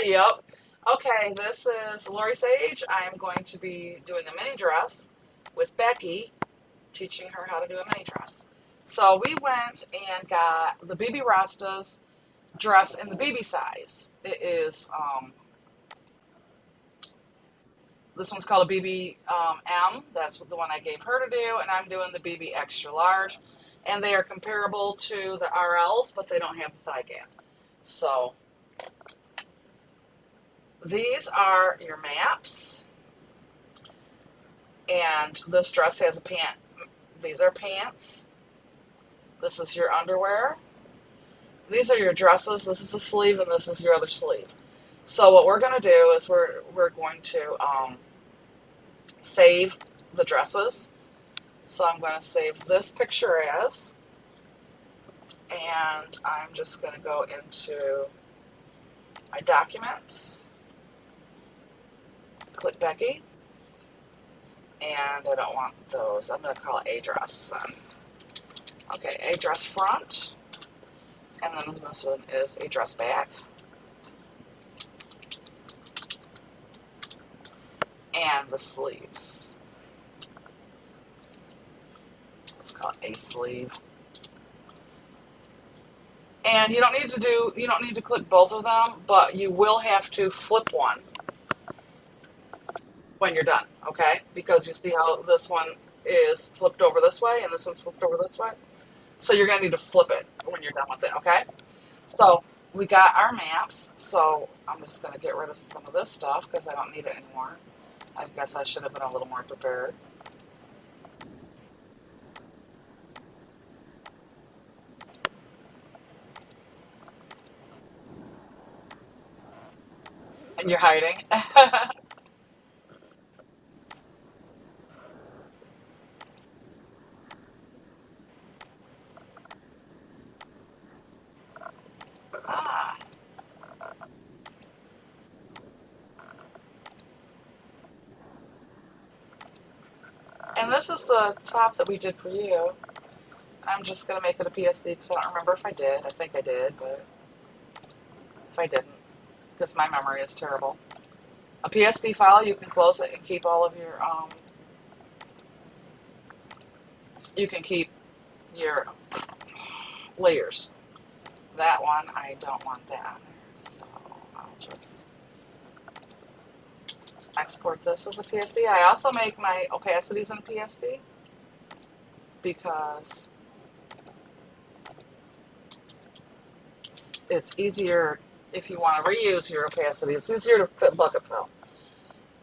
Yep. Okay, this is Lori Sage. I am going to be doing a mini dress with Beckie, teaching her how to do a mini dress. So we went and got the BB Rasta's dress in the BB size. It is, this one's called a BB M. That's the one I gave her to do, and I'm doing the BB extra large. And they are comparable to the RLs, but they don't have the thigh gap. So these are your maps. And this dress has a pant. These are pants. This is your underwear. These are your dresses. This is a sleeve, and this is your other sleeve. So what we're going to do is we're going to save the dresses. So I'm going to save this picture as, and I'm just going to go into my documents, click Beckie, and I don't want those. I'm going to call it a dress then. Okay, a dress front, and then this one is a dress back. And the sleeves. Let's call it a sleeve. And you don't need to click both of them, but you will have to flip one when you're done, okay? Because you see how this one is flipped over this way and this one's flipped over this way. So you're gonna need to flip it when you're done with it, okay? So we got our maps, so I'm just gonna get rid of some of this stuff because I don't need it anymore. I guess I should have been a little more prepared. And you're hiding. Ah. And this is the top that we did for you. I'm just going to make it a PSD because I don't remember if I did. I think I did, but if I didn't, because my memory is terrible. A PSD file, you can close it and keep all of your, you can keep your layers. That one, I don't want that on there, so I'll just export this as a PSD. I also make my opacities in a PSD because it's easier if you want to reuse your opacity. It's easier to fit bucket fill.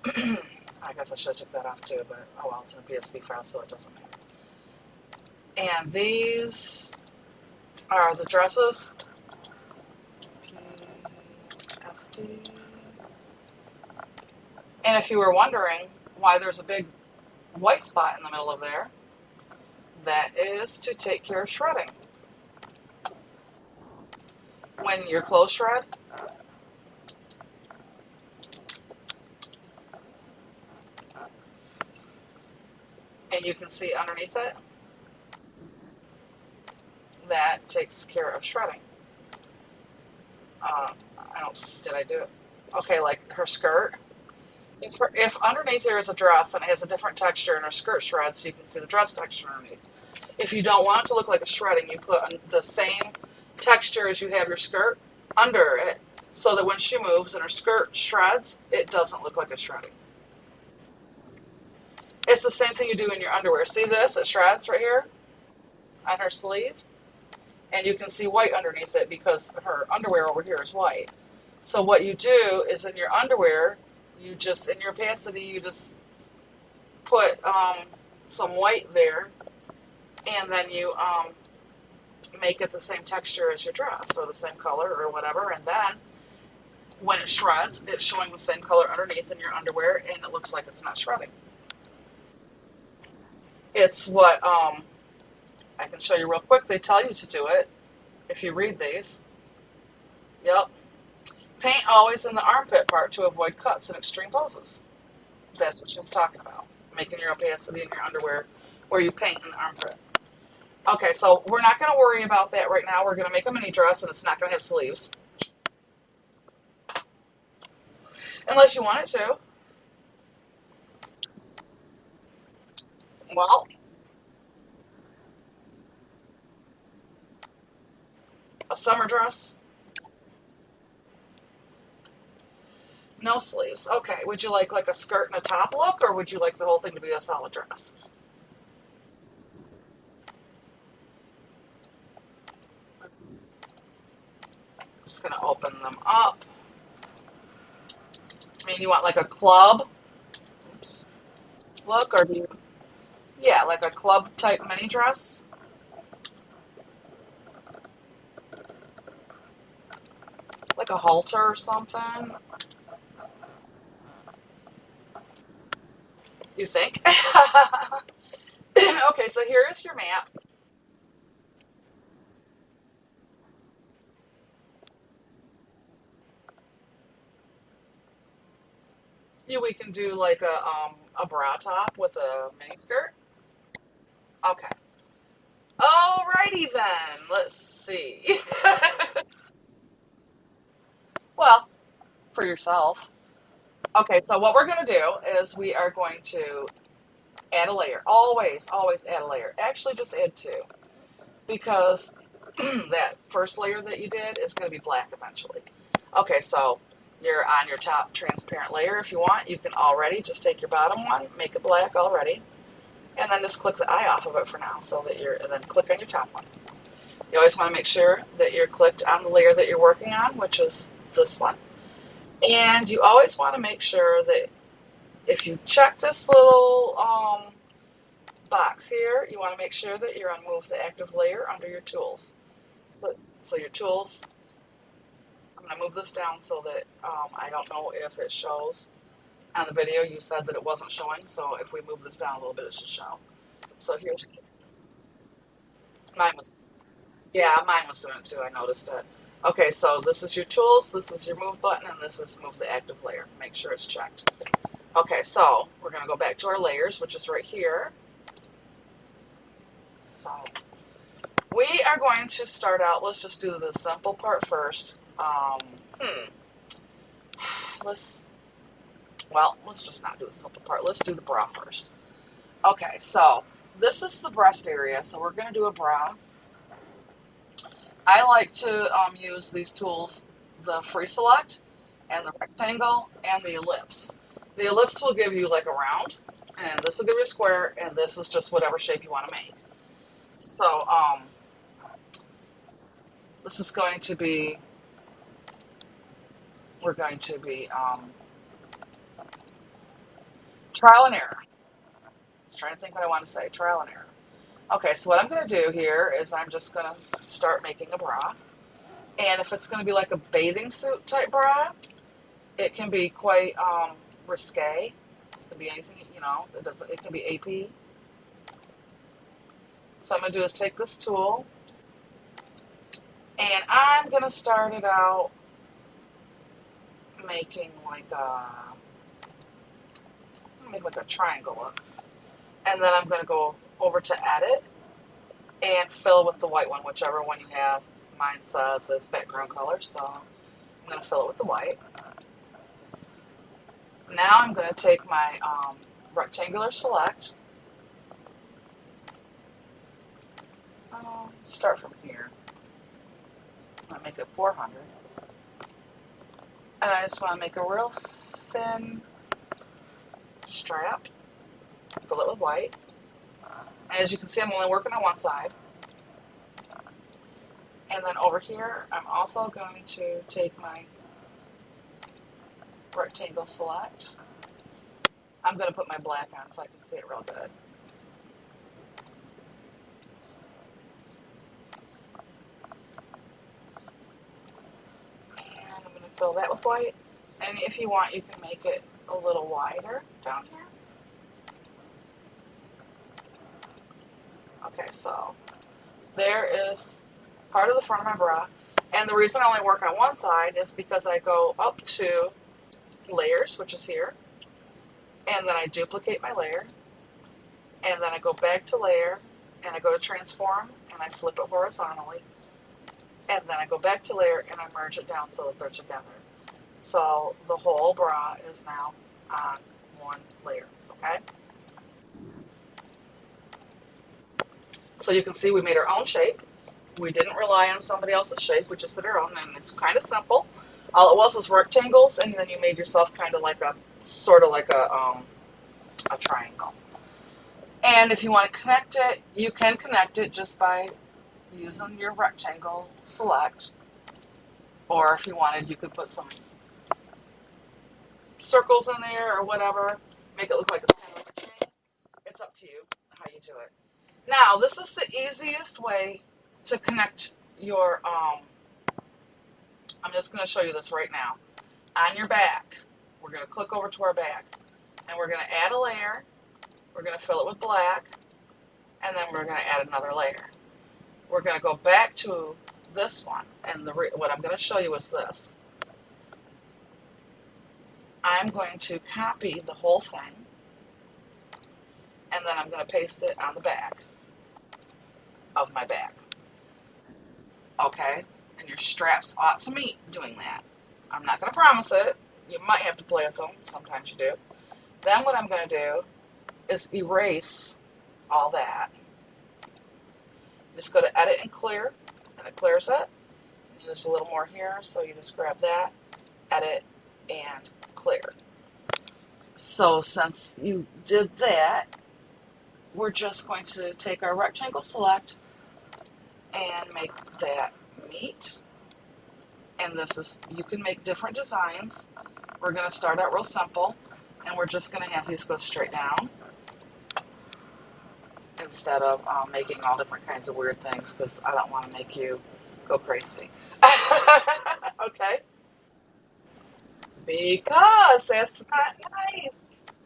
I guess I should have took that off too, but oh well, it's in a PSD file, so it doesn't matter. And these are the dresses. PSD. And if you were wondering why there's a big white spot in the middle of there, that is to take care of shredding. When your clothes shred, and you can see underneath it, that takes care of shredding. Did I do it? Okay, like her skirt. If underneath here is a dress and it has a different texture and her skirt shreds, so you can see the dress texture underneath. If you don't want it to look like a shredding, you put the same texture as you have your skirt under it, so that when she moves and her skirt shreds, it doesn't look like a shredding. It's the same thing you do in your underwear. See this? It shreds right here on her sleeve. And you can see white underneath it because her underwear over here is white. So what you do is in your underwear, you just, in your opacity, you just put some white there, and then you make it the same texture as your dress, or the same color, or whatever, and then when it shreds, it's showing the same color underneath in your underwear, and it looks like it's not shredding. It's what, I can show you real quick. They tell you to do it if you read these. Yep. Paint always in the armpit part to avoid cuts in extreme poses. That's what she was talking about. Making your opacity in your underwear where you paint in the armpit. Okay, so we're not going to worry about that right now. We're going to make a mini dress, and it's not going to have sleeves. Unless you want it to. Well, a summer dress, no sleeves. Okay. Would you like a skirt and a top look, or would you like the whole thing to be a solid dress? Just gonna open them up. I mean, you want like a club, oops, look, or do you? Yeah, like a club type mini dress, like a halter or something. You think? Okay, so here is your map. Yeah, we can do like a bra top with a mini skirt. Okay. Alrighty then. Let's see. Well, for yourself. Okay, so what we're going to do is we are going to add a layer. Always, always add a layer. Actually, just add two, because that first layer that you did is going to be black eventually. Okay, so you're on your top transparent layer. If you want, you can already just take your bottom one, make it black already, and then just click the eye off of it for now, so that and then click on your top one. You always want to make sure that you're clicked on the layer that you're working on, which is this one. And you always want to make sure that if you check this little box here, you want to make sure that you're on Move the Active Layer under your tools. So your tools, I'm going to move this down so that I don't know if it shows. On the video, you said that it wasn't showing, so if we move this down a little bit, it should show. So here's, mine was, yeah, mine was doing it too, I noticed it. Okay, so this is your tools, this is your move button, and this is Move the Active Layer. Make sure it's checked. Okay, so we're going to go back to our layers, which is right here. So we are going to start out, let's just do the simple part first. Let's, well, let's just not do the simple part. Let's do the bra first. Okay, so this is the breast area, so we're going to do a bra. I like to use these tools, the free select and the rectangle and the ellipse. The ellipse will give you like a round, and this will give you a square, and this is just whatever shape you want to make. So this is going to be, we're going to be trial and error. I was trying to think what I want to say, trial and error. Okay, so what I'm going to do here is I'm just going to start making a bra. And if it's going to be like a bathing suit type bra, it can be quite risque. It can be anything, you know, it can be AP. So I'm going to do is take this tool, and I'm going to start it out making like a triangle look. And then I'm going to go over to edit and fill with the white one, whichever one you have. Mine says it's background color, so I'm going to fill it with the white. Now I'm going to take my rectangular select. Start from here. I'm going to make it 400. And I just want to make a real thin strap. Fill it with white. And as you can see, I'm only working on one side. And then over here, I'm also going to take my rectangle select. I'm going to put my black on so I can see it real good. And I'm going to fill that with white. And if you want, you can make it a little wider down here. Okay, so there is part of the front of my bra. And the reason I only work on one side is because I go up to layers, which is here, and then I duplicate my layer, and then I go back to layer, and I go to transform, and I flip it horizontally, and then I go back to layer, and I merge it down so that they're together. So the whole bra is now on one layer, okay? So you can see we made our own shape. We didn't rely on somebody else's shape, we just did our own, and it's kind of simple. All it was rectangles, and then you made yourself kind of like a, sort of like a triangle. And if you want to connect it, you can connect it just by using your rectangle select. Or if you wanted, you could put some circles in there or whatever. Make it look like it's kind of like a chain. It's up to you how you do it. Now, this is the easiest way to connect your, I'm just going to show you this right now. On your back, we're going to click over to our back, and we're going to add a layer. We're going to fill it with black, and then we're going to add another layer. We're going to go back to this one, and what I'm going to show you is this. I'm going to copy the whole thing, and then I'm going to paste it on the back of my bag. Okay? And your straps ought to meet doing that. I'm not going to promise it. You might have to play with them. Sometimes you do. Then what I'm going to do is erase all that. Just go to edit and clear, and it clears it. And there's a little more here, so you just grab that, edit, and clear. So since you did that, we're just going to take our rectangle select and make that meet. And this is, you can make different designs. We're going to start out real simple, and we're just going to have these go straight down instead of making all different kinds of weird things, because I don't want to make you go crazy. Okay? Because that's not nice.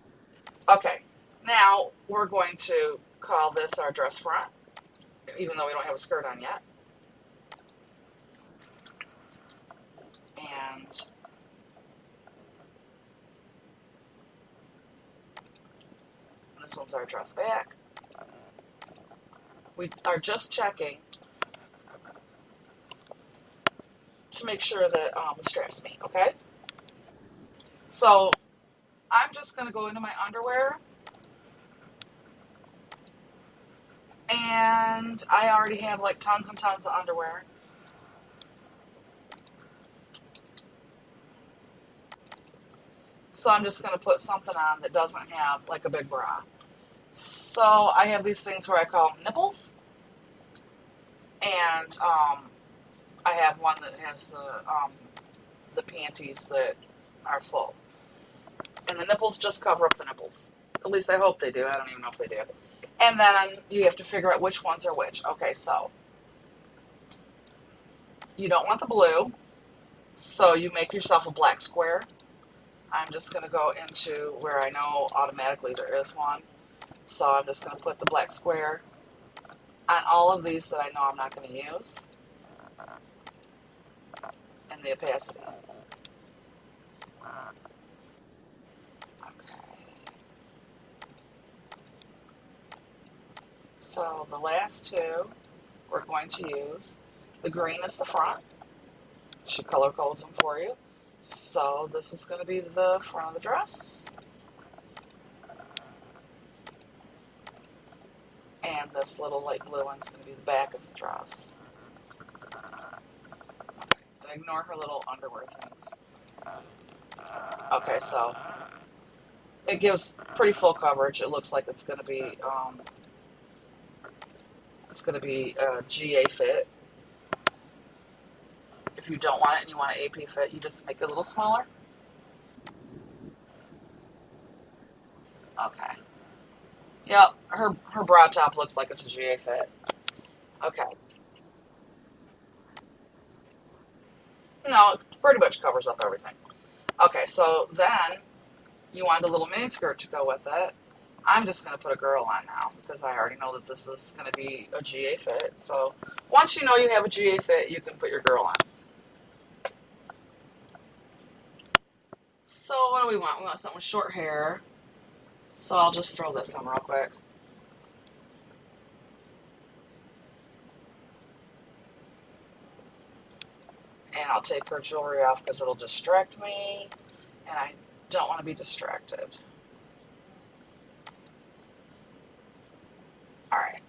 Okay, now we're going to call this our dress front, even though we don't have a skirt on yet. And this one's our dress back. We are just checking to make sure that the straps meet, okay? So I'm just going to go into my underwear, and I already have like tons and tons of underwear. So I'm just going to put something on that doesn't have like a big bra. So I have these things where I call them nipples, and I have one that has the panties that are full. And the nipples just cover up the nipples. At least I hope they do. I don't even know if they do. And then you have to figure out which ones are which. Okay, so you don't want the blue, so you make yourself a black square. I'm just going to go into where I know automatically there is one. So I'm just going to put the black square on all of these that I know I'm not going to use. And the opacity. Okay. So the last two we're going to use. The green is the front. She color codes them for you. So this is going to be the front of the dress. And this little light blue one's going to be the back of the dress. And ignore her little underwear things. Okay, so it gives pretty full coverage. It looks like it's going to be a GA fit. If you don't want it and you want an AP fit, you just make it a little smaller. Okay. Yep, her bra top looks like it's a GA fit. Okay. No, it pretty much covers up everything. Okay, so then you want a little mini skirt to go with it. I'm just going to put a girl on now because I already know that this is going to be a GA fit. So once you know you have a GA fit, you can put your girl on. So what do we want? We want something with short hair. So I'll just throw this on real quick. And I'll take her jewelry off because it'll distract me, and I don't want to be distracted. All right.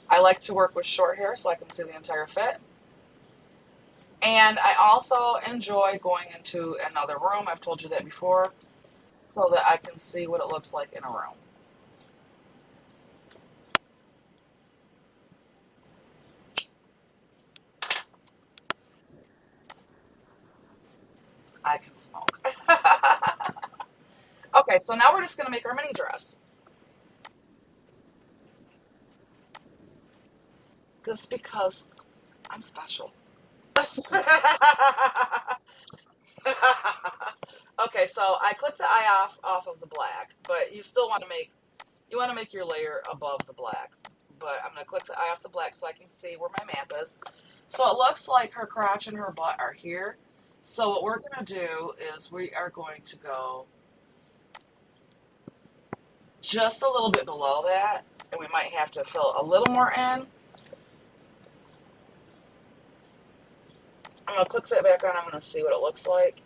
I like to work with short hair so I can see the entire fit. And I also enjoy going into another room. I've told you that before, so that I can see what it looks like in a room. I can smoke. Okay, so now we're just going to make our mini dress. Just because I'm special. Okay, so I clipped the eye off of the black, but you still want to make your layer above the black. But I'm gonna clip the eye off the black so I can see where my map is. So it looks like her crotch and her butt are here. So what we're gonna do is we are going to go just a little bit below that, and we might have to fill a little more in. I'm gonna click that back on. I'm gonna see what it looks like.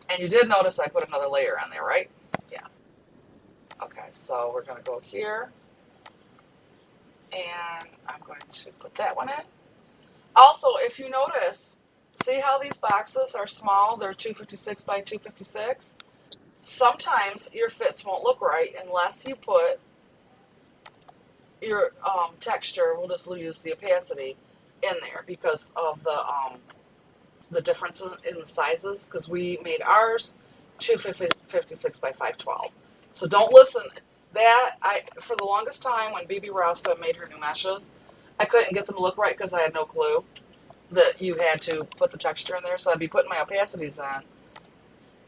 And you did notice I put another layer on there, right? Yeah. Okay, so we're going to go here, and I'm going to put that one in. Also, if you notice, see how these boxes are small? They're 256 by 256. Sometimes your fits won't look right unless you put your texture, we'll just use the opacity, in there because of the difference in the sizes, because we made ours 256 by 512. So don't listen. That for the longest time when BB Rasta made her new meshes, I couldn't get them to look right because I had no clue that you had to put the texture in there. So I'd be putting my opacities in,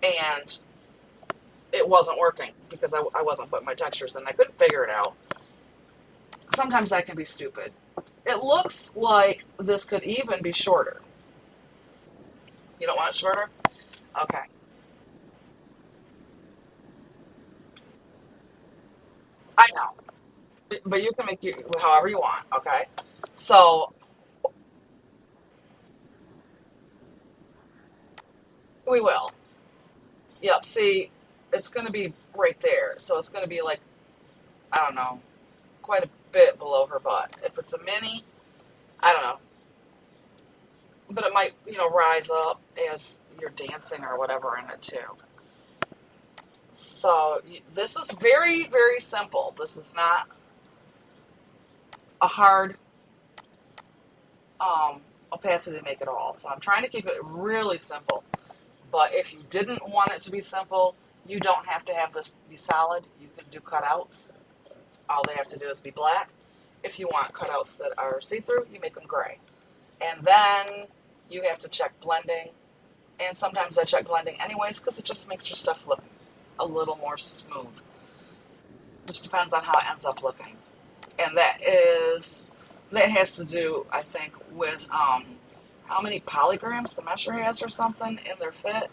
and it wasn't working because I wasn't putting my textures in. I couldn't figure it out. Sometimes I can be stupid. It looks like this could even be shorter. You don't want it shorter? Okay. I know. But you can make it however you want, okay? So we will. Yep. See, it's going to be right there. So it's going to be like, I don't know, quite a bit below her butt. If it's a mini, I don't know. But it might, rise up as you're dancing or whatever in it too. So this is very, very simple. This is not a hard opacity to make at all. So I'm trying to keep it really simple. But if you didn't want it to be simple, you don't have to have this be solid. You can do cutouts. All they have to do is be black. If you want cutouts that are see-through, you make them gray. And then you have to check blending. And sometimes I check blending anyways because it just makes your stuff look a little more smooth. Just depends on how it ends up looking. And that has to do, I think, with how many polygrams the mesher has or something in their fit.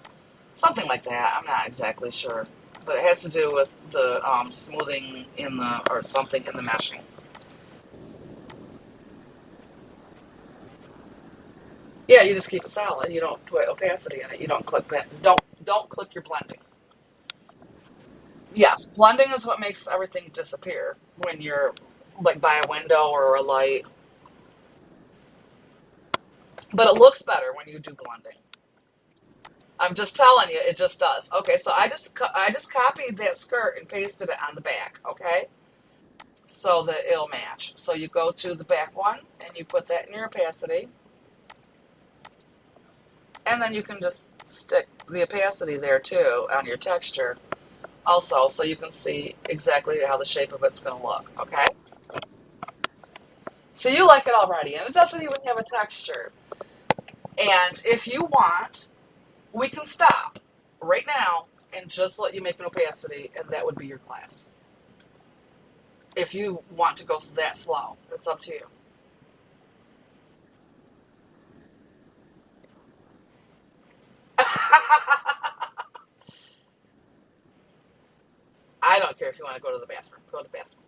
Something like that. I'm not exactly sure. But it has to do with the smoothing or something in the meshing. Yeah, you just keep it solid. You don't put opacity in it. You don't click your blending. Yes, blending is what makes everything disappear when you're like by a window or a light. But it looks better when you do blending. I'm just telling you, it just does. Okay, so I just copied that skirt and pasted it on the back. Okay, so that it'll match. So you go to the back one and you put that in your opacity, and then you can just stick the opacity there too on your texture also, so you can see exactly how the shape of it's going to look. Okay, so you like it already, and it doesn't even have a texture. And if you want, we can stop right now and just let you make an opacity, and that would be your class. If you want to go that slow, it's up to you. I don't care if you want to go to the bathroom. Go to the bathroom.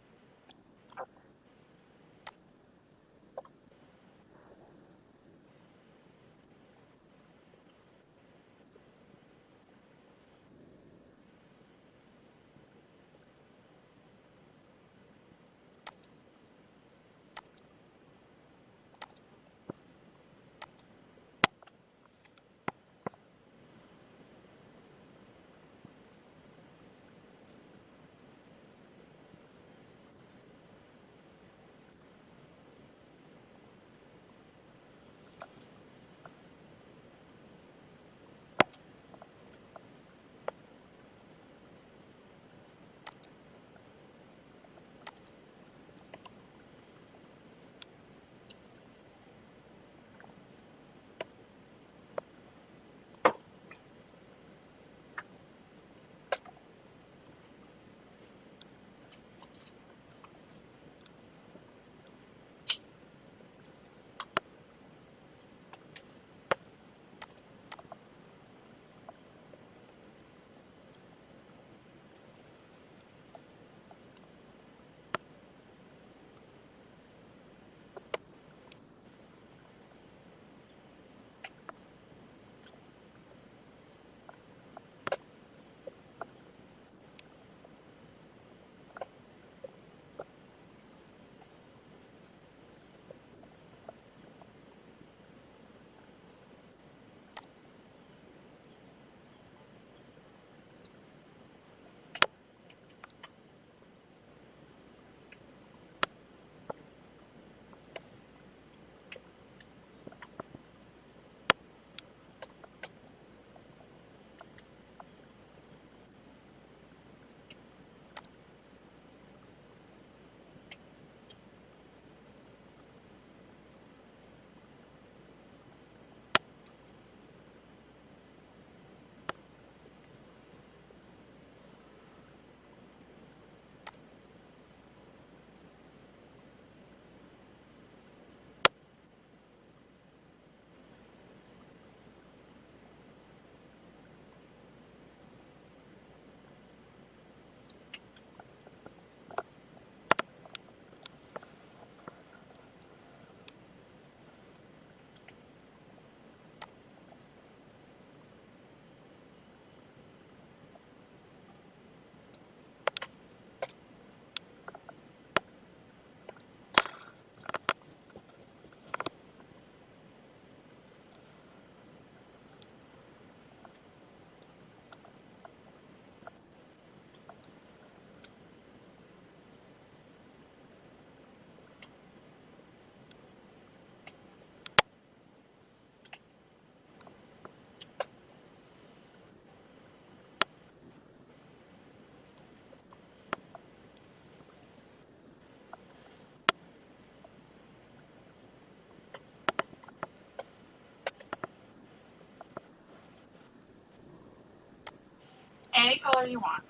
Any color you want.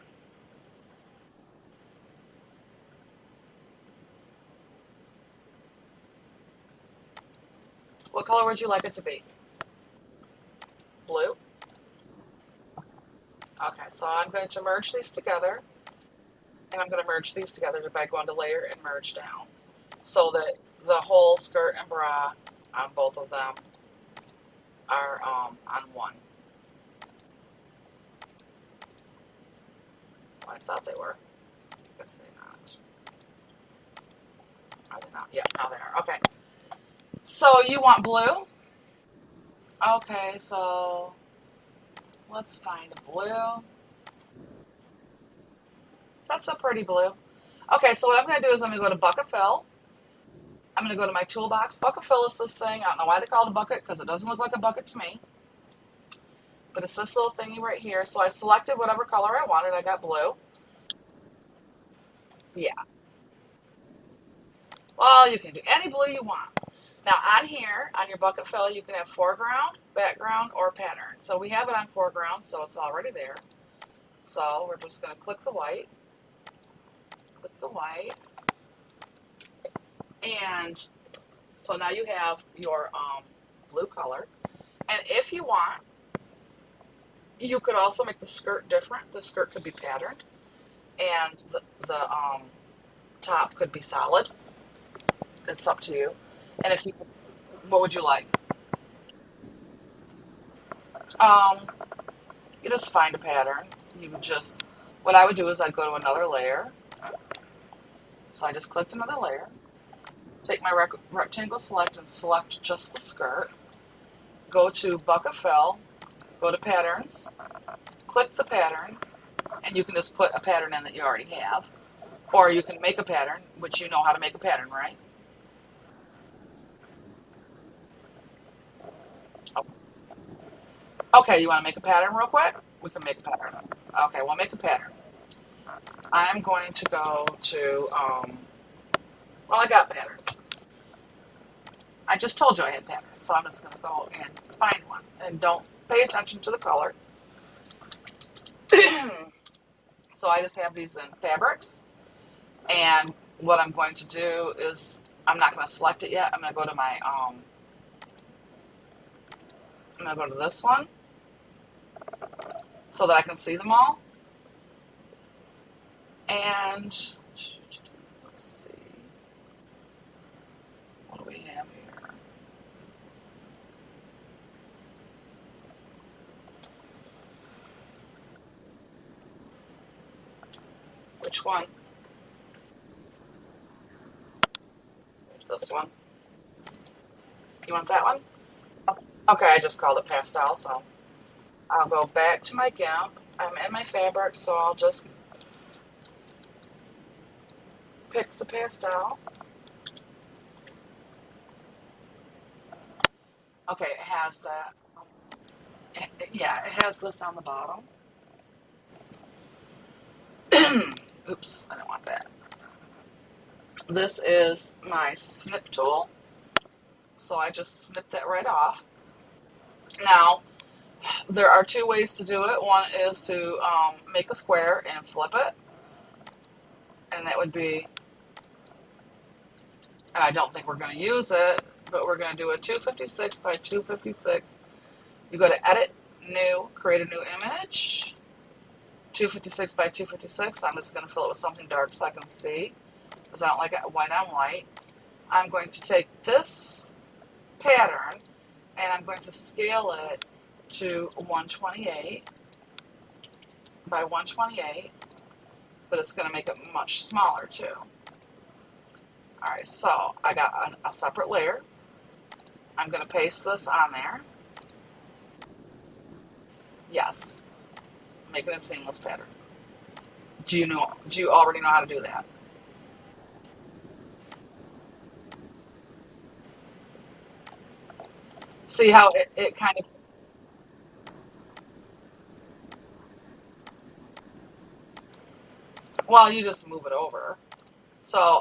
What color would you like it to be? Blue? Okay, so I'm going to merge these together, and I'm going to merge these together by going to layer and merge down, so that the whole skirt and bra on both of them are on one. Well, I thought they were. I guess they're not. Are they not? Yeah, now they are. Okay. So you want blue? Okay, so let's find a blue. That's a pretty blue. Okay, so what I'm going to do is I'm going to go to bucket fill. I'm going to go to my toolbox. Bucket fill is this thing. I don't know why they call it a bucket because it doesn't look like a bucket to me. But it's this little thingy right here. So I selected whatever color I wanted. I got blue. Yeah. Well, you can do any blue you want. Now on here, on your bucket fill, you can have foreground, background, or pattern. So we have it on foreground, so it's already there. So we're just going to click the white. Click the white. And so now you have your blue color. And if you want, you could also make the skirt different. The skirt could be patterned. And the top could be solid. It's up to you. And if you, what would you like? Um, you just find a pattern. You would just, what I would do is I'd go to another layer. So I just clicked another layer. Take my rectangle select and select just the skirt. Go to bucket fill. Go to patterns. Click the pattern. And you can just put a pattern in that you already have. Or you can make a pattern, which you know how to make a pattern, right? Okay, you want to make a pattern real quick? We can make a pattern. Okay, we'll make a pattern. I'm going to go to, well, I got patterns. I just told you I had patterns, so I'm just going to go and find one. And don't pay attention to the color. So I just have these in fabrics. And what I'm going to do is, I'm not going to select it yet. I'm going to go to my, I'm going to go to this one so that I can see them all. And let's see, what do we have here? Which one? This one. You want that one? Okay, I just called it pastel, so I'll go back to my gimp. I'm in my fabric, so I'll just pick the pastel. Okay, it has that. Yeah, it has this on the bottom. Oops, I don't want that. This is my snip tool, so I just snip that right off. Now, there are two ways to do it. One is to make a square and flip it, and that would be, and I don't think we're going to use it, but we're going to do a 256 by 256. You go to Edit, New, Create a New Image, 256 by 256. I'm just going to fill it with something dark so I can see, because I don't like it white on white. I'm going to take this pattern, and I'm going to scale it to 128 by 128, but it's going to make it much smaller too. Alright, so I got a separate layer. I'm going to paste this on there. Yes, making a seamless pattern. Do you already know how to do that? See how it kind of, well, you just move it over. So,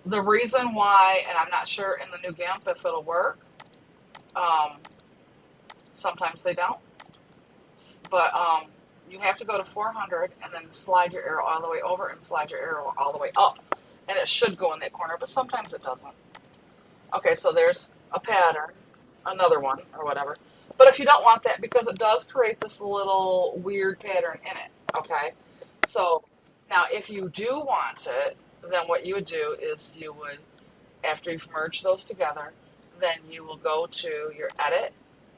the reason why, and I'm not sure in the new GIMP if it'll work, um, sometimes they don't, but you have to go to 400 and then slide your arrow all the way over and slide your arrow all the way up. And it should go in that corner, but sometimes it doesn't. Okay, so there's a pattern, another one, or whatever. But if you don't want that, because it does create this little weird pattern in it, okay? So now if you do want it, then what you would do is you would, after you've merged those together, then you will go to your edit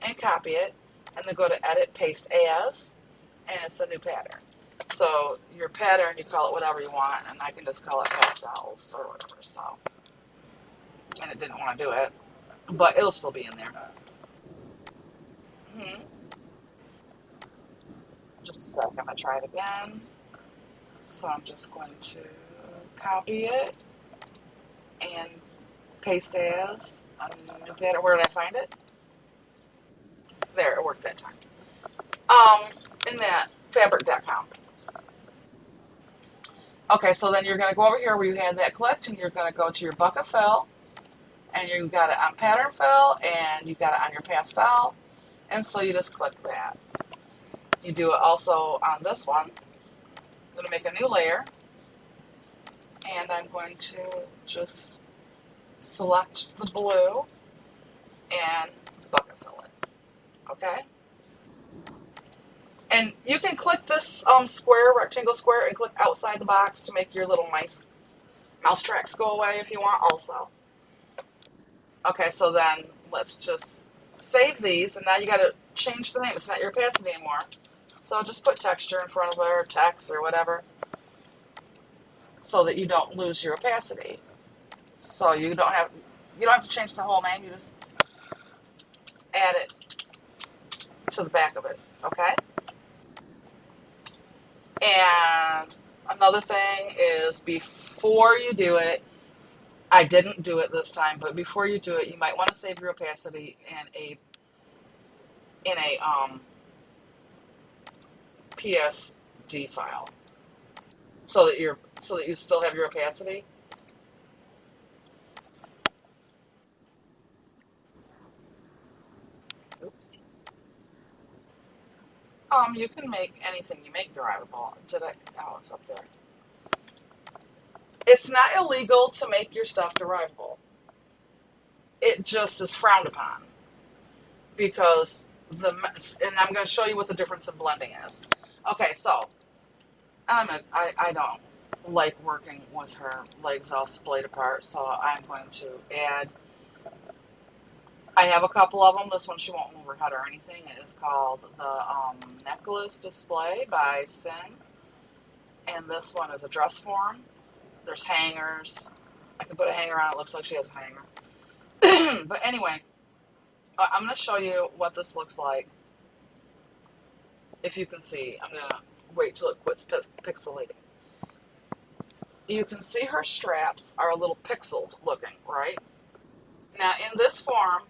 and copy it, and then go to edit, paste as, and it's a new pattern. So your pattern, you call it whatever you want, and I can just call it pastels or whatever, so. And it didn't want to do it, but it'll still be in there. Hmm. Just a sec, I'm going to try it again. So I'm just going to copy it and paste as a new pattern. Where did I find it? There, it worked that time. In that fabric.com. Okay, so then you're going to go over here where you had that clicked, and you're going to go to your bucket fill, and you got it on pattern fill, and you got it on your pastel, and so you just click that. You do it also on this one. I'm going to make a new layer, and I'm going to just select the blue and bucket fill it. Okay? And you can click this square, rectangle square, and click outside the box to make your little mouse tracks go away if you want also. Okay, so then let's just save these, and now you got to change the name. It's not your opacity anymore. So just put texture in front of it, or text, or whatever, so that you don't lose your opacity. So you don't have to change the whole name. You just add it to the back of it. Okay. And another thing is, before you do it, I didn't do it this time, but before you do it, you might want to save your opacity in a PSD file, so that you still have your opacity. Oops. You can make anything you make derivable. Oh, it's up there. It's not illegal to make your stuff derivable. It just is frowned upon, because and I'm going to show you what the difference in blending is. Okay, so I don't like working with her legs all splayed apart, so I'm going to add. I have a couple of them. This one she won't move her head or anything. It is called the Necklace Display by Sin, and this one is a dress form. There's hangers. I can put a hanger on it. Looks like she has a hanger. But anyway, I'm going to show you what this looks like. If you can see, I'm going to wait till it quits pixelating. You can see her straps are a little pixeled looking, right? Now, in this form,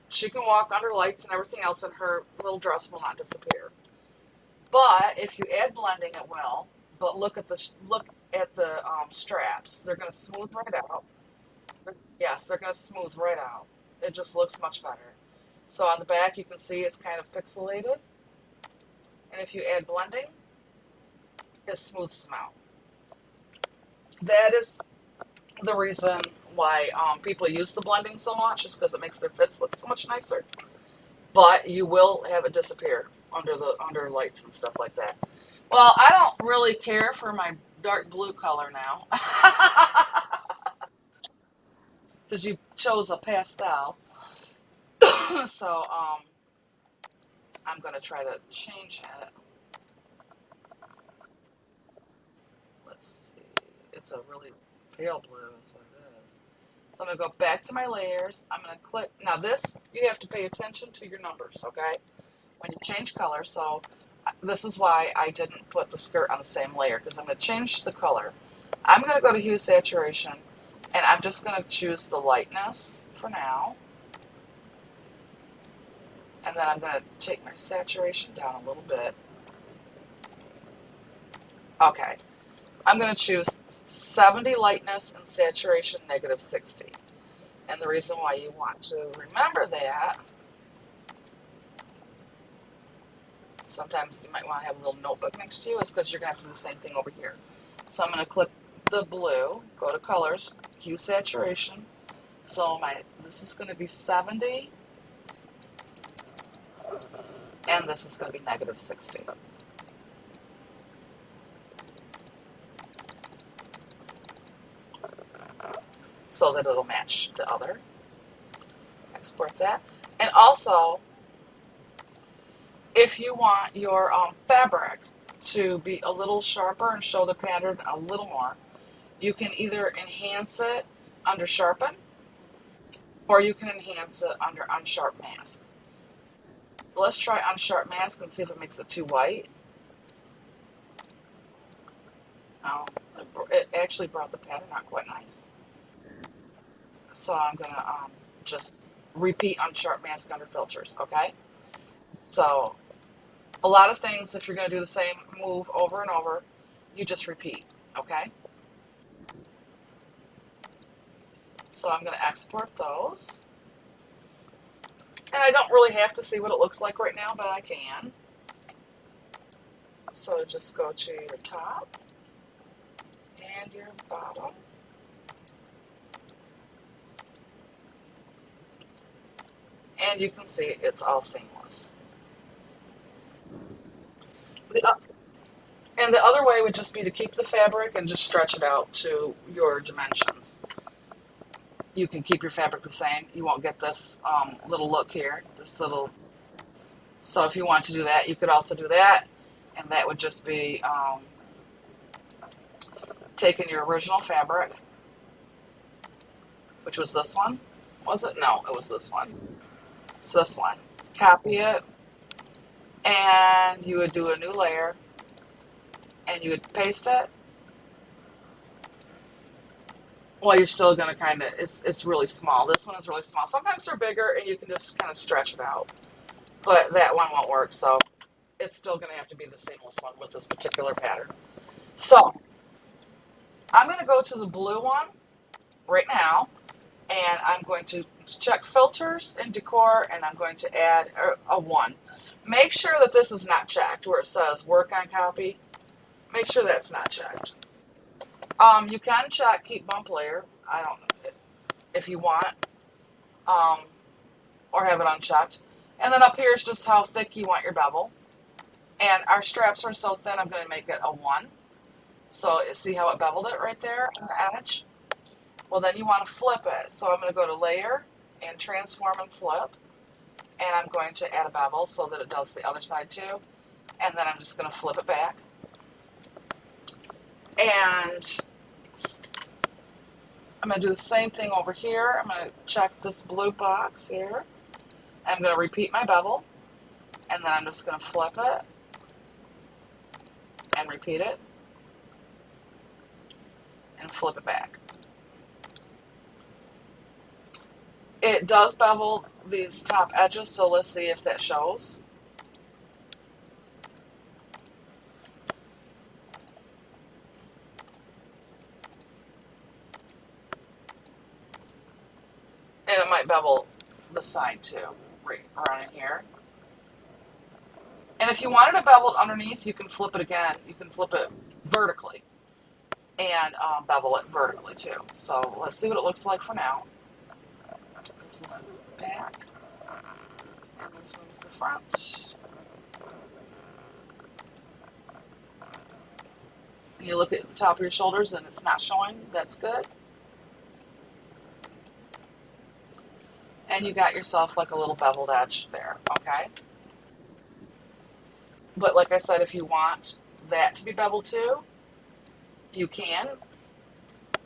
she can walk under lights and everything else, and her little dress will not disappear. But if you add blending, it will. But look at the straps; they're going to smooth right out. Yes, they're going to smooth right out. It just looks much better. So on the back, you can see it's kind of pixelated, and if you add blending, it smooths them out. That is the reason why people use the blending so much, is because it makes their fits look so much nicer. But you will have it disappear under lights and stuff like that. Well, I don't really care for my dark blue color now, because you chose a pastel. So I'm going to try to change it. Let's see. It's a really pale blue is what it is. So I'm going to go back to my layers. I'm going to click. Now this, you have to pay attention to your numbers, okay? When you change color. So this is why I didn't put the skirt on the same layer, because I'm going to change the color. I'm going to go to hue saturation, and I'm just going to choose the lightness for now. And then I'm going to take my saturation down a little bit. Okay. I'm going to choose 70 lightness and saturation -60. And the reason why you want to remember that, sometimes you might want to have a little notebook next to you, is because you're going to have to do the same thing over here. So I'm going to click the blue, go to colors, hue saturation. So this is going to be 70, and this is going to be negative 60. So that it'll match the other. Export that. And also, if you want your fabric to be a little sharper and show the pattern a little more, you can either enhance it under sharpen, or you can enhance it under unsharp mask. Let's try unsharp mask and see if it makes it too white. No, it actually brought the pattern out quite nice. So I'm going to just repeat unsharp mask under filters, okay? So a lot of things, if you're going to do the same move over and over, you just repeat, okay? So I'm going to export those. And I don't really have to see what it looks like right now, but I can. So just go to your top and your bottom. And you can see it's all seamless. And the other way would just be to keep the fabric and just stretch it out to your dimensions. You can keep your fabric the same. You won't get this little look here, this little. So if you want to do that, you could also do that. And that would just be taking your original fabric, which was this one. Was it? No, it was this one. It's this one. Copy it. And you would do a new layer. And you would paste it. Well, you're still going to kind of, it's really small. This one is really small. Sometimes they're bigger and you can just kind of stretch it out. But that one won't work, so it's still going to have to be the seamless one with this particular pattern. So I'm going to go to the blue one right now, and I'm going to check filters and decor, and I'm going to add a 1. Make sure that this is not checked where it says work on copy. Make sure that's not checked. You can check keep bump layer. I don't know if you want, or have it unchecked. And then up here is just how thick you want your bevel. And our straps are so thin, I'm going to make it a 1. So see how it beveled it right there on the edge? Well, then you want to flip it. So I'm going to go to layer and transform and flip. And I'm going to add a bevel so that it does the other side too. And then I'm just going to flip it back. And I'm going to do the same thing over here. I'm going to check this blue box here. I'm going to repeat my bevel. And then I'm just going to flip it. And repeat it. And flip it back. It does bevel these top edges, so let's see if that shows. And it might bevel the side too, right around in here. And if you wanted it beveled underneath, you can flip it again. You can flip it vertically and bevel it vertically too. So let's see what it looks like for now. This is the back, and this one's the front. And you look at the top of your shoulders and it's not showing. That's good. And you got yourself like a little beveled edge there, okay? But like I said, if you want that to be beveled too, you can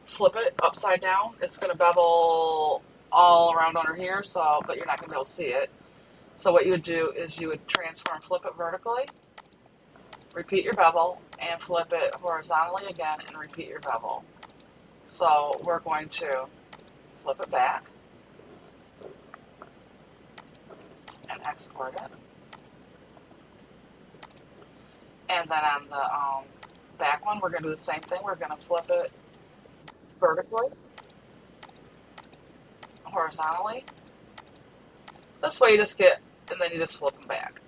flip it upside down. It's going to bevel all around under here, so but you're not going to be able to see it. So what you would do is you would transform, flip it vertically, repeat your bevel, and flip it horizontally again and repeat your bevel. So we're going to flip it back and export it. And then on the back one, we're going to do the same thing. We're going to flip it vertically, horizontally. This way you just get, and then you just flip them back.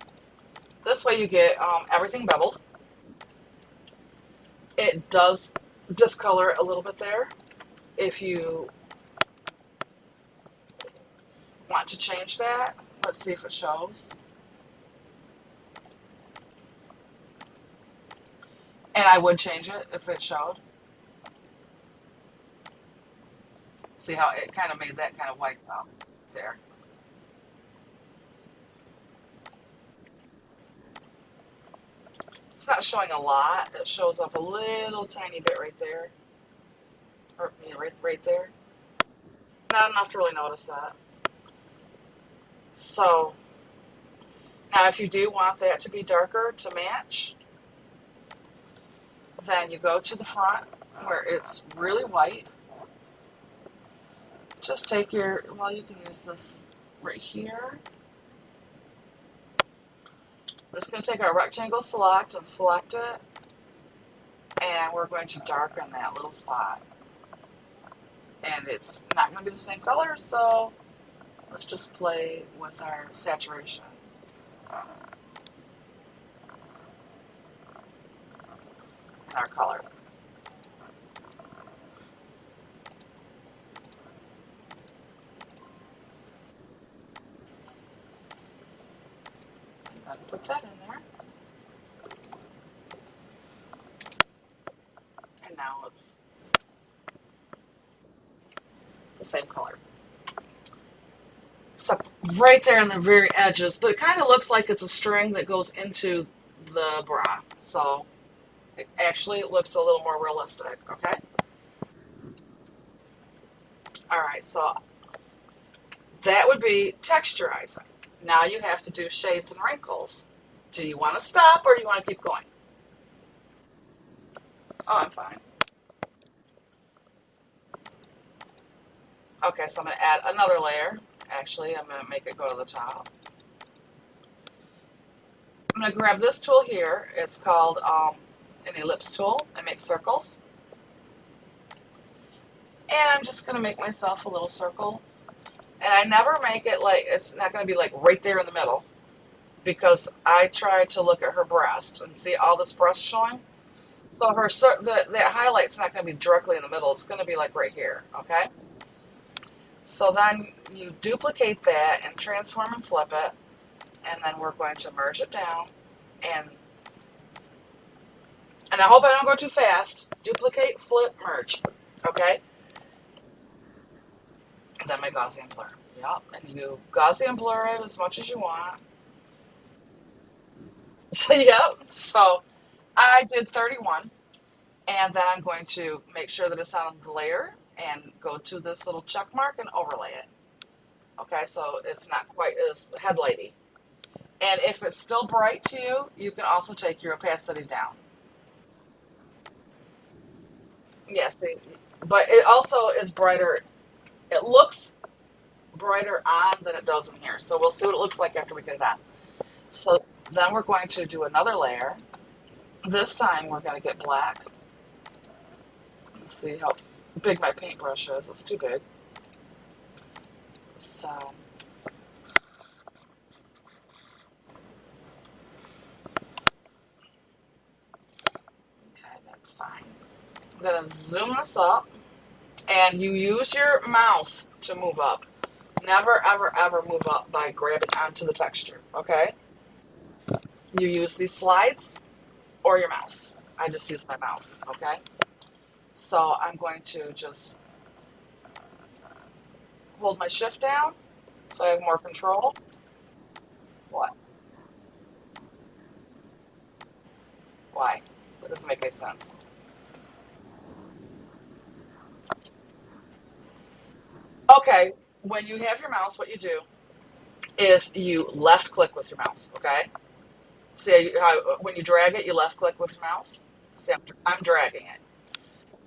This way you get everything beveled. It does discolor a little bit there. If you want to change that, let's see if it shows. And I would change it if it showed. See how it kind of made that kind of white though there. It's not showing a lot. It shows up a little tiny bit right there. Or yeah, right there. Not enough to really notice that. So now if you do want that to be darker to match, then you go to the front where it's really white. Just take your, well, you can use this right here. We're just going to take our rectangle select and select it. And we're going to darken that little spot. And it's not going to be the same color, so let's just play with our saturation. And our color. And then put that in there. And now it's the same color. Except right there in the very edges, but it kind of looks like it's a string that goes into the bra. So it actually looks a little more realistic, okay? All right, so that would be texturizing. Now you have to do shades and wrinkles. Do you want to stop or do you want to keep going? Oh, I'm fine. Okay, so I'm going to add another layer. Actually, I'm going to make it go to the top. I'm going to grab this tool here. It's called an ellipse tool. I make circles. And I'm just going to make myself a little circle. And I never make it like, it's not going to be like right there in the middle. Because I try to look at her breast and see all this breast showing. So the highlight's not going to be directly in the middle. It's going to be like right here, okay? So then you duplicate that and transform and flip it. And then we're going to merge it down. And I hope I don't go too fast. Duplicate, flip, merge, okay? Then my Gaussian blur. Yep, and you Gaussian blur it as much as you want. So, yep, so I did 31. And then I'm going to make sure that it's on the layer and go to this little check mark and overlay it. Okay, so it's not quite as headlighty. And if it's still bright to you, you can also take your opacity down. Yeah, see, but it also is brighter. It looks brighter on than it does in here. So we'll see what it looks like after we get it on. So then we're going to do another layer. This time we're going to get black. Let's see how big my paintbrush is. It's too big. So okay, that's fine. I'm going to zoom this up, and you use your mouse to move up. Never, ever, ever move up by grabbing onto the texture, okay? You use these slides or your mouse. I just use my mouse, okay? So I'm going to just hold my shift down so I have more control. What? Why? That doesn't make any sense. Okay, when you have your mouse, what you do is you left click with your mouse, okay? See how when you drag it, you left click with your mouse? See, I'm dragging it.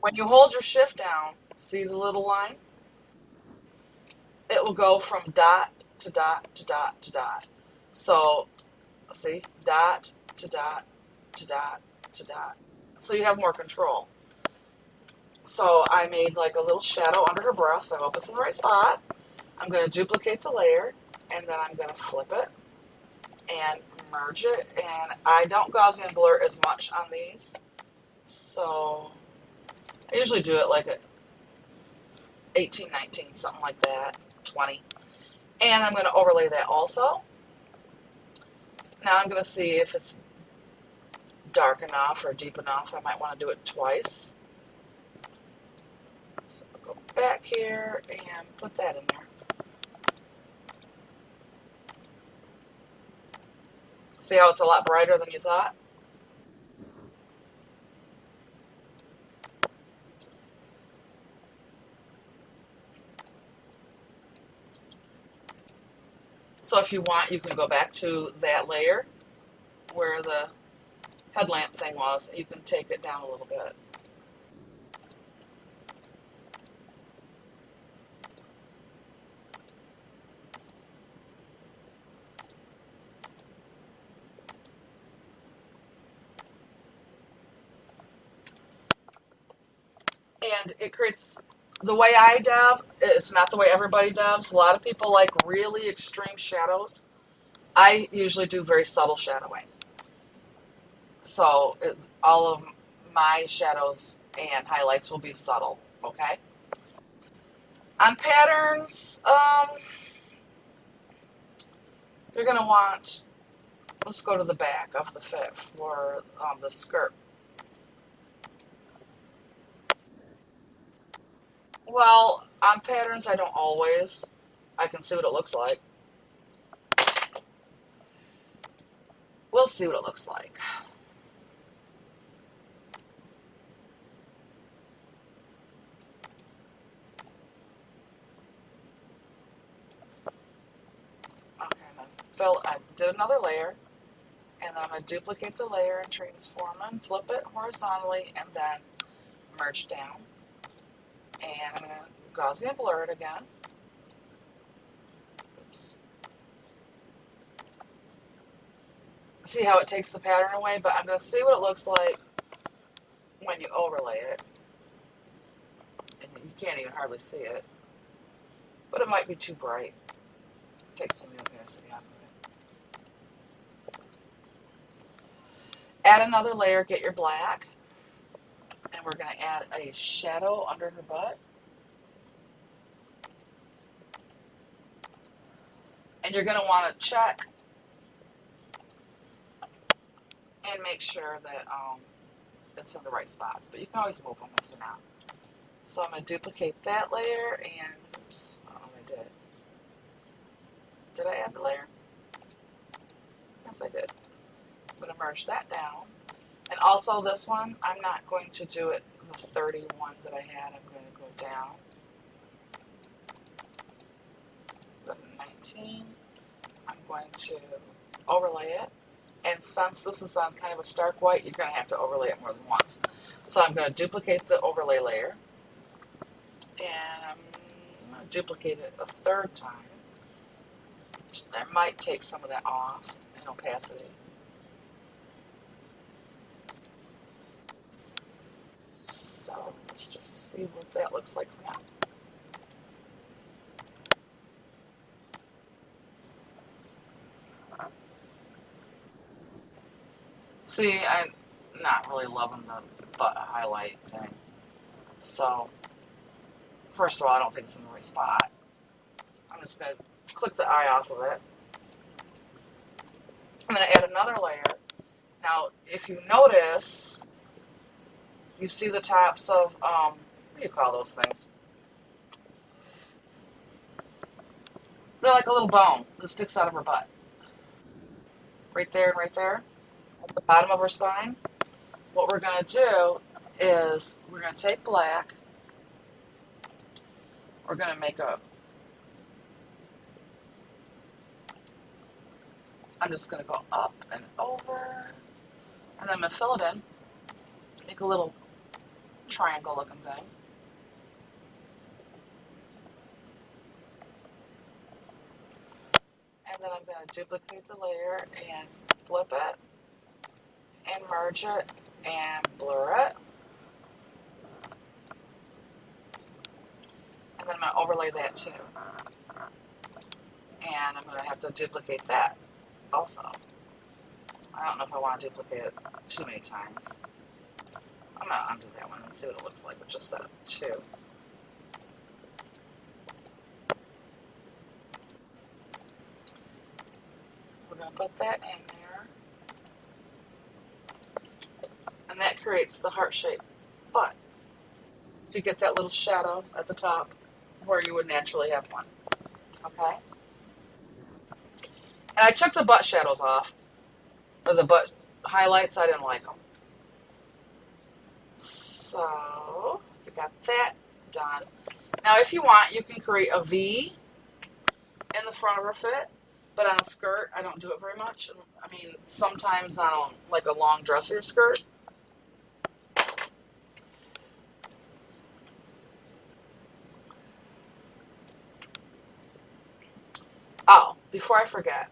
When you hold your shift down, see the little line? It will go from dot to dot to dot to dot. So, see, dot to dot to dot to dot. So you have more control. So I made like a little shadow under her breast. I hope it's in the right spot. I'm going to duplicate the layer, and then I'm going to flip it. and merge it. And I don't Gaussian blur as much on these, so I usually do it like at 18, 19, something like that, 20. And I'm going to overlay that also. Now I'm going to see if it's dark enough or deep enough. I might want to do it twice. So I'll go back here and put that in there. See how it's a lot brighter than you thought? So if you want, you can go back to that layer where the headlamp thing was. You can take it down a little bit. And it creates, the way I dev, it's not the way everybody devs. A lot of people like really extreme shadows. I usually do very subtle shadowing. So all of my shadows and highlights will be subtle, okay? On patterns, you're going to want, let's go to the back of the fit for the skirt. Well, on patterns, I don't always. I can see what it looks like. We'll see what it looks like. Okay, I did another layer, and then I'm going to duplicate the layer and transform and flip it horizontally, and then merge down. And I'm going to Gaussian blur it again. Oops. See how it takes the pattern away, but I'm going to see what it looks like when you overlay it. And you can't even hardly see it, but it might be too bright. Take some of the opacity out of it. Add another layer, get your black, and we're going to add a shadow under her butt. And you're going to want to check and make sure that it's in the right spots, but you can always move them if they're not. So I'm going to duplicate that layer, and oops, I don't know what I did. Did I add the layer? Yes, I did. I'm going to merge that down. And also this one, I'm not going to do it the 31 that I had. I'm going to go down. Go to 19. I'm going to overlay it. And since this is on kind of a stark white, you're going to have to overlay it more than once. So I'm going to duplicate the overlay layer. And I'm going to duplicate it a third time. I might take some of that off in opacity. So let's just see what that looks like for now. See, I'm not really loving the butt highlight thing. So, first of all, I don't think it's in the right spot. I'm just going to click the eye off of it. I'm going to add another layer. Now, if you notice, you see the tops of, what do you call those things? They're like a little bone that sticks out of her butt. Right there and right there, at the bottom of her spine. What we're going to do is we're going to take black. We're going to make a, I'm just going to go up and over, and then I'm going to fill it in, make a little triangle looking thing. And then I'm going to duplicate the layer and flip it and merge it and blur it. And then I'm going to overlay that too. And I'm going to have to duplicate that. also. I don't know if I want to duplicate it too many times. I'm going to undo that one and see what it looks like with just that two. We're going to put that in there. And that creates the heart-shaped butt. So you get that little shadow at the top where you would naturally have one. Okay? And I took the butt shadows off. Or the butt highlights. I didn't like them. So, we got that done. Now, if you want, you can create a V in the front of her fit. But on a skirt, I don't do it very much. I mean, sometimes on like a long dressier skirt. Oh, before I forget,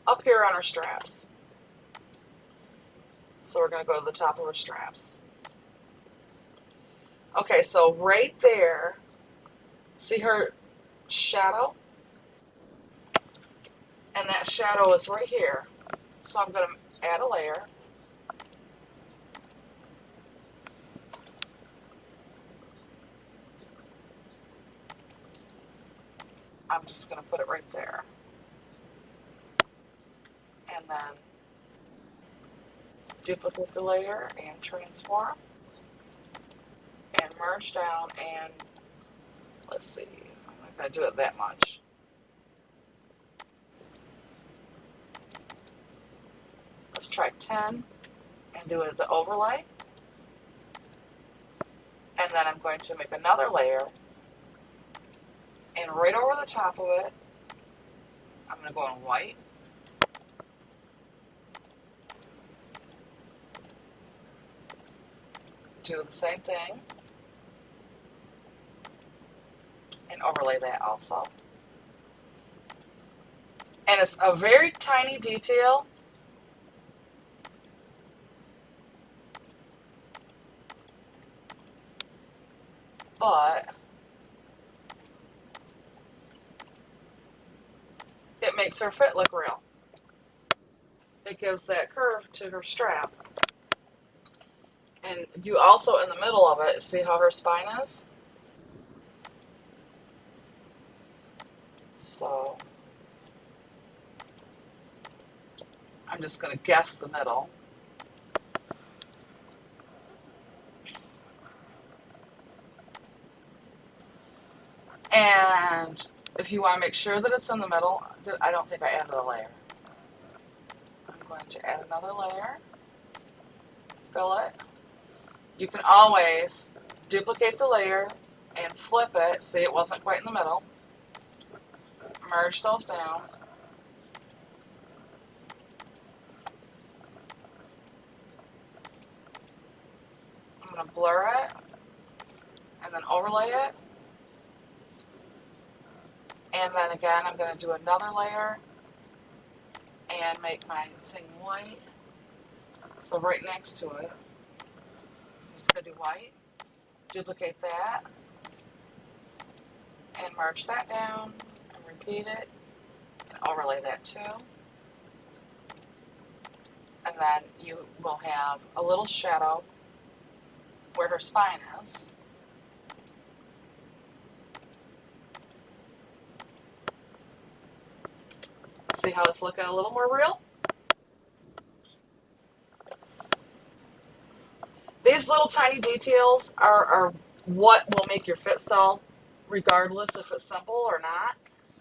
up here on her straps. So we're going to go to the top of her straps. Okay, so right there, see her shadow? And that shadow is right here. So I'm going to add a layer. I'm just going to put it right there. And then duplicate the layer and transform. And merge down and, let's see, I'm not going to do it that much. Let's try 10 and do it the overlay. And then I'm going to make another layer. And right over the top of it, I'm going to go in white. Do the same thing. And overlay that also. And it's a very tiny detail. But it makes her fit look real. It gives that curve to her strap. And you also, in the middle of it, see how her spine is? So I'm just going to guess the middle. And if you want to make sure that it's in the middle, I don't think I added a layer. I'm going to add another layer. Fill it. You can always duplicate the layer and flip it. See, it wasn't quite in the middle. Merge those down. I'm going to blur it and then overlay it. And then again, I'm going to do another layer and make my thing white. So right next to it, I'm just going to do white, duplicate that, and merge that down, and repeat it, and overlay that too. And then you will have a little shadow where her spine is. See how it's looking a little more real? These little tiny details are what will make your fit sell, regardless if it's simple or not.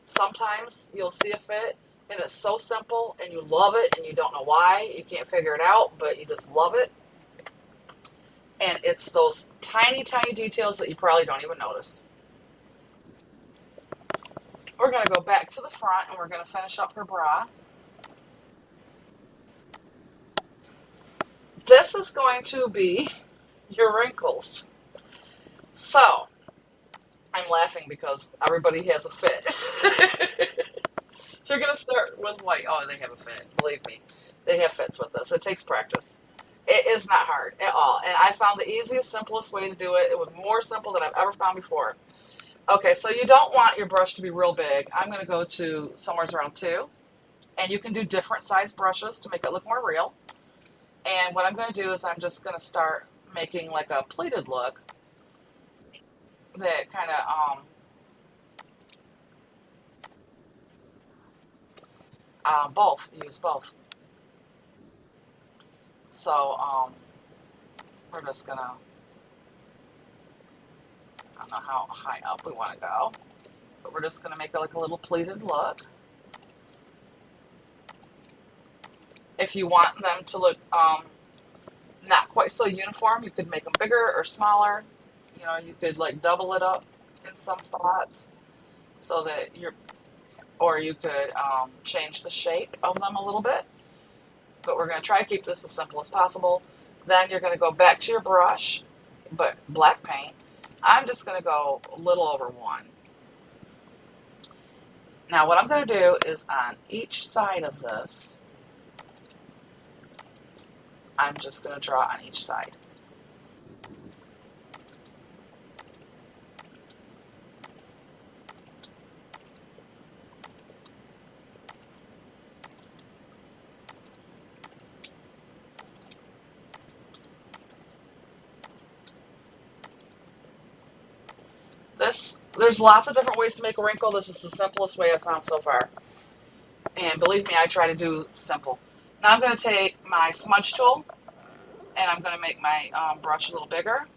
Sometimes you'll see a fit and it's so simple and you love it and you don't know why. You can't figure it out, but you just love it. And it's those tiny, tiny details that you probably don't even notice. We're going to go back to the front and we're going to finish up her bra. This is going to be your wrinkles. So, I'm laughing because everybody has a fit. If you're going to start with white, oh, they have a fit. Believe me, they have fits with this. It takes practice. It is not hard at all. And I found the easiest, simplest way to do it. It was more simple than I've ever found before. Okay, so you don't want your brush to be real big. I'm going to go to somewhere around 2. And you can do different size brushes to make it look more real. And what I'm going to do is I'm just going to start making like a pleated look that kind of, both, use both. So, we're just going to, I don't know how high up we want to go, but we're just going to make it like a little pleated look. If you want them to look not quite so uniform, you could make them bigger or smaller. You know, you could like double it up in some spots so that you're, or you could change the shape of them a little bit. But we're going to try to keep this as simple as possible. Then you're going to go back to your brush, but black paint. I'm just going to go a little over 1. Now what I'm going to do is on each side of this, I'm just going to draw on each side. There's lots of different ways to make a wrinkle. This is the simplest way I've found so far. And believe me, I try to do simple. Now I'm going to take my smudge tool and I'm going to make my brush a little bigger.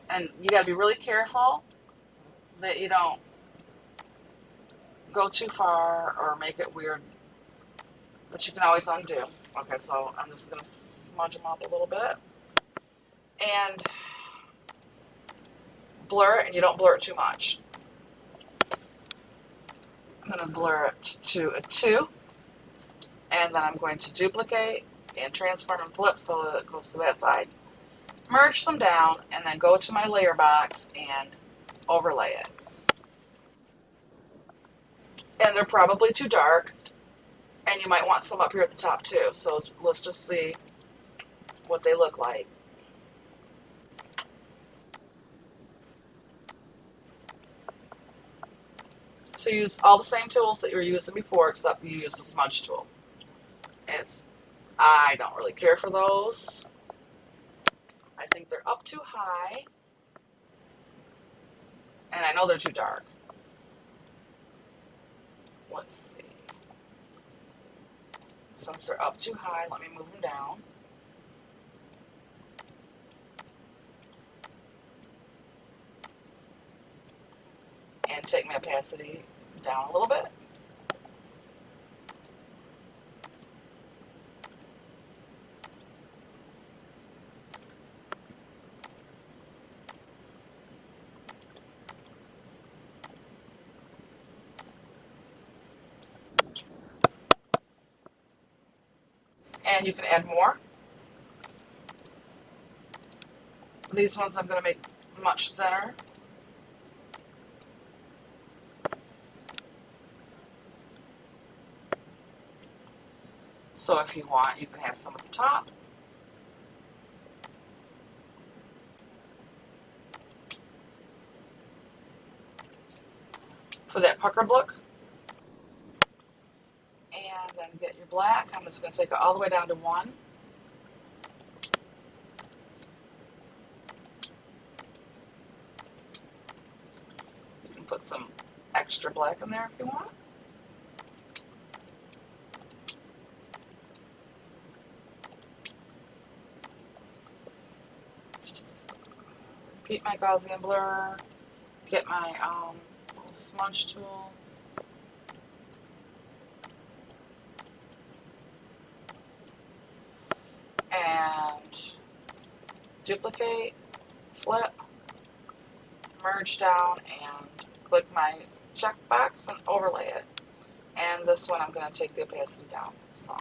And you got to be really careful that you don't go too far or make it weird. But you can always undo. Okay, so I'm just going to smudge them up a little bit. And blur it, and you don't blur it too much. I'm going to blur it to a 2. And then I'm going to duplicate and transform and flip so that it goes to that side. Merge them down, and then go to my layer box and overlay it. And they're probably too dark, and you might want some up here at the top too. So let's just see what they look like. So use all the same tools that you were using before, except you used a smudge tool. I don't really care for those. I think they're up too high, and I know they're too dark. Let's see. Since they're up too high, let me move them down. And take my opacity down a little bit. And you can add more. These ones I'm going to make much thinner. So if you want, you can have some at the top. For that puckered look. And then get your black. I'm just going to take it all the way down to 1. You can put some extra black in there if you want. Just repeat my Gaussian blur. Get my little smudge tool. And duplicate, flip, merge down, and click my checkbox and overlay it. And this one I'm going to take the opacity down some.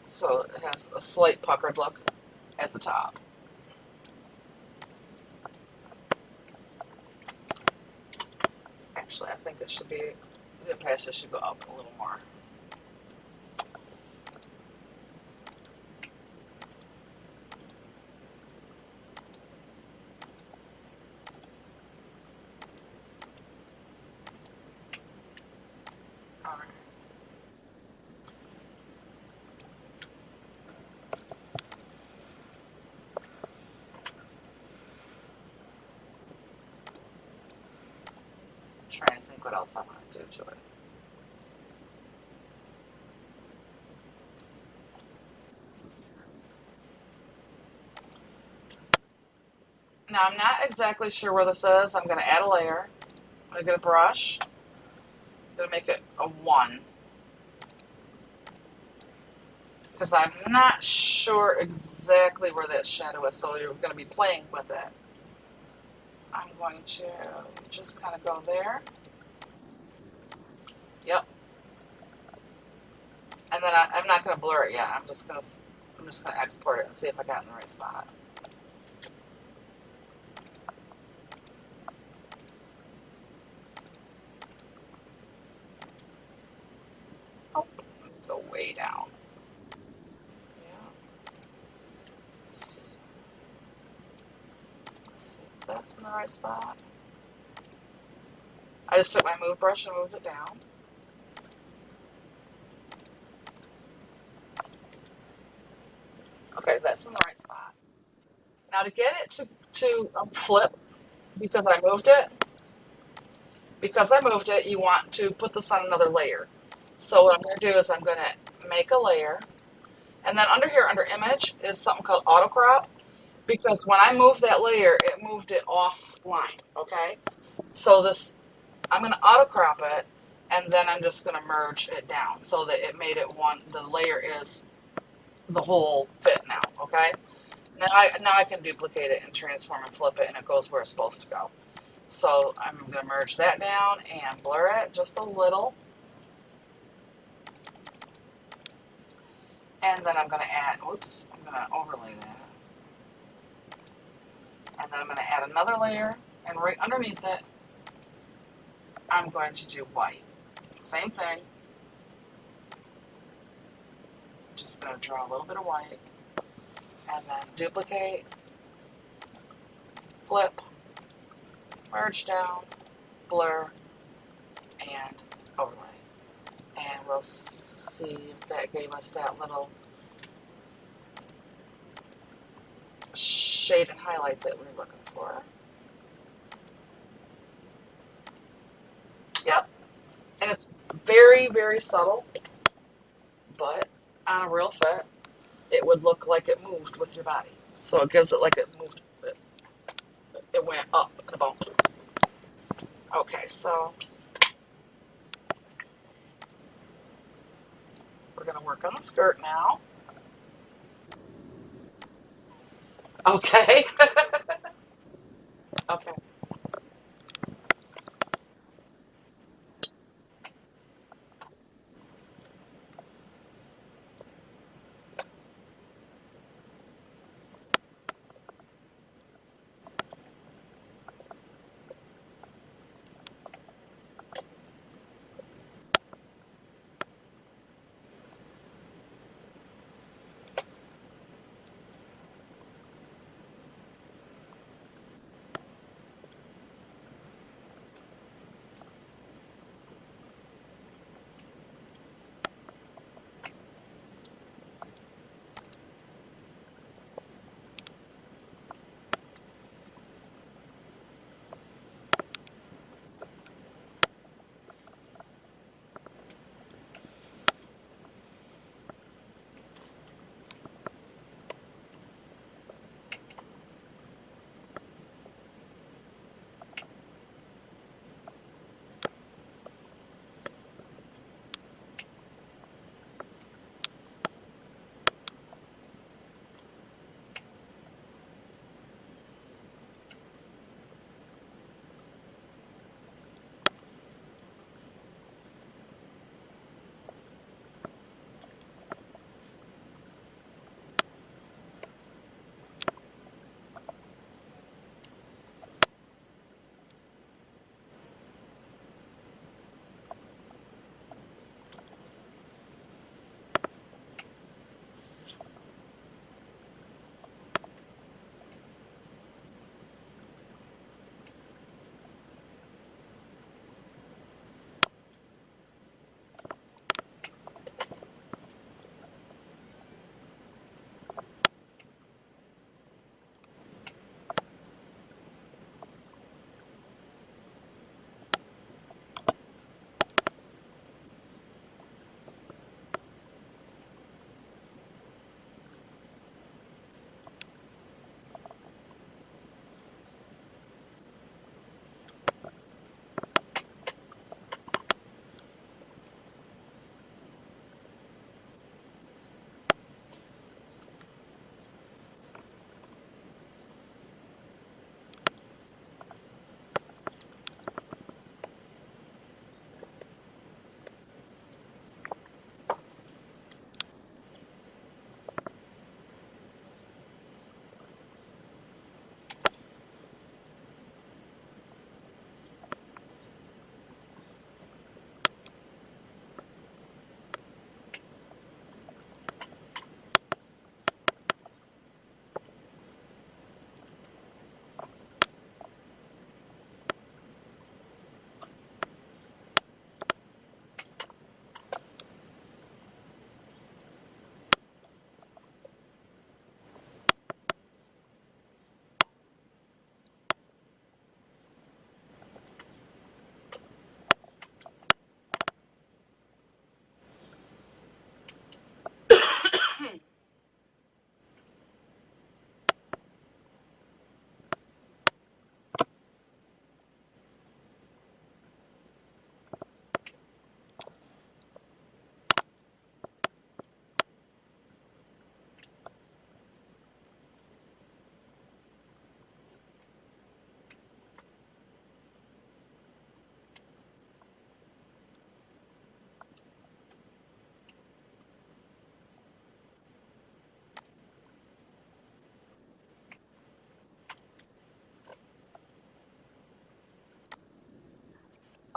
So it has a slight puckered look at the top. Actually, I think it should be The passes should go up a little more. All right. Trying to think what else I want to do to it. Now I'm not exactly sure where this is. I'm going to add a layer. I'm going to get a brush. I'm going to make it a 1. Because I'm not sure exactly where that shadow is, so you're going to be playing with it. I'm going to just kind of go there. Yep. And then I'm not going to blur it yet. I'm just going to export it and see if I got it in the right spot. Oh, let's go way down. Yeah. Let's see if that's in the right spot. I just took my move brush and moved it down. Okay, that's in the right spot. Now to get it to flip, because I moved it, you want to put this on another layer. So what I'm going to do is I'm going to make a layer, and then under here, under image, is something called auto crop, because when I moved that layer, it moved it offline, okay? So this, I'm going to auto crop it, and then I'm just going to merge it down so that it made it one, the layer is the whole fit now, okay? Now I can duplicate it and transform and flip it, and it goes where it's supposed to go. So I'm going to merge that down and blur it just a little. And then I'm going to add, oops, I'm going to overlay that. And then I'm going to add another layer, and right underneath it, I'm going to do white. Same thing. Just going to draw a little bit of white, and then duplicate, flip, merge down, blur, and overlay. And we'll see if that gave us that little shade and highlight that we were looking for. Yep. And it's very, very subtle, but on a real fit, it would look like it moved with your body. So it gives it like it moved, it went up and a bump. Okay, so we're going to work on the skirt now. Okay. Okay.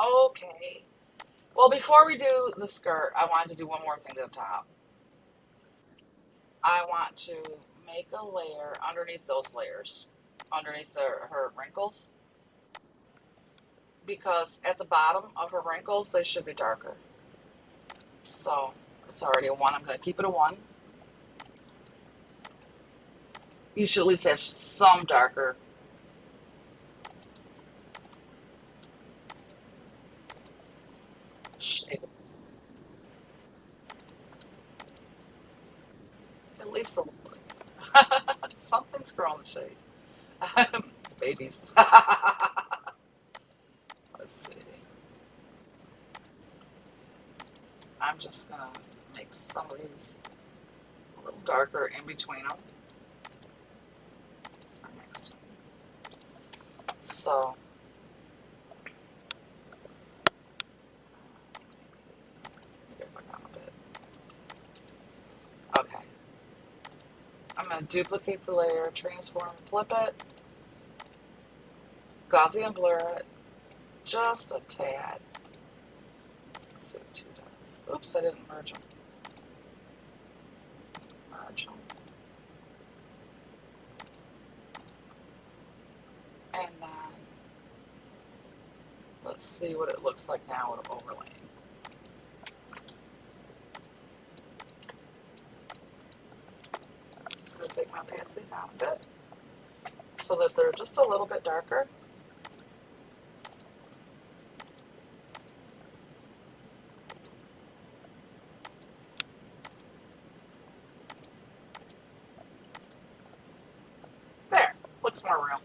Okay. Well, before we do the skirt, I wanted to do one more thing to the top. I want to make a layer underneath those layers, underneath her wrinkles, because at the bottom of her wrinkles, they should be darker. So it's already a 1. I'm going to keep it a 1. You should at least have some darker shades. At least a little bit. Something's growing the shade. Babies. Let's see. I'm just going to make some of these a little darker in between them. Or next. So, maybe if I got a bit. Okay. I'm going to duplicate the layer, transform, flip it, Gaussian blur it, just a tad. Let's see what 2 does. Oops, I didn't merge them. Merge them. And then, let's see what it looks like now with overlaying. I'm just going to take my opacity down a bit so that they're just a little bit darker. There, looks more real.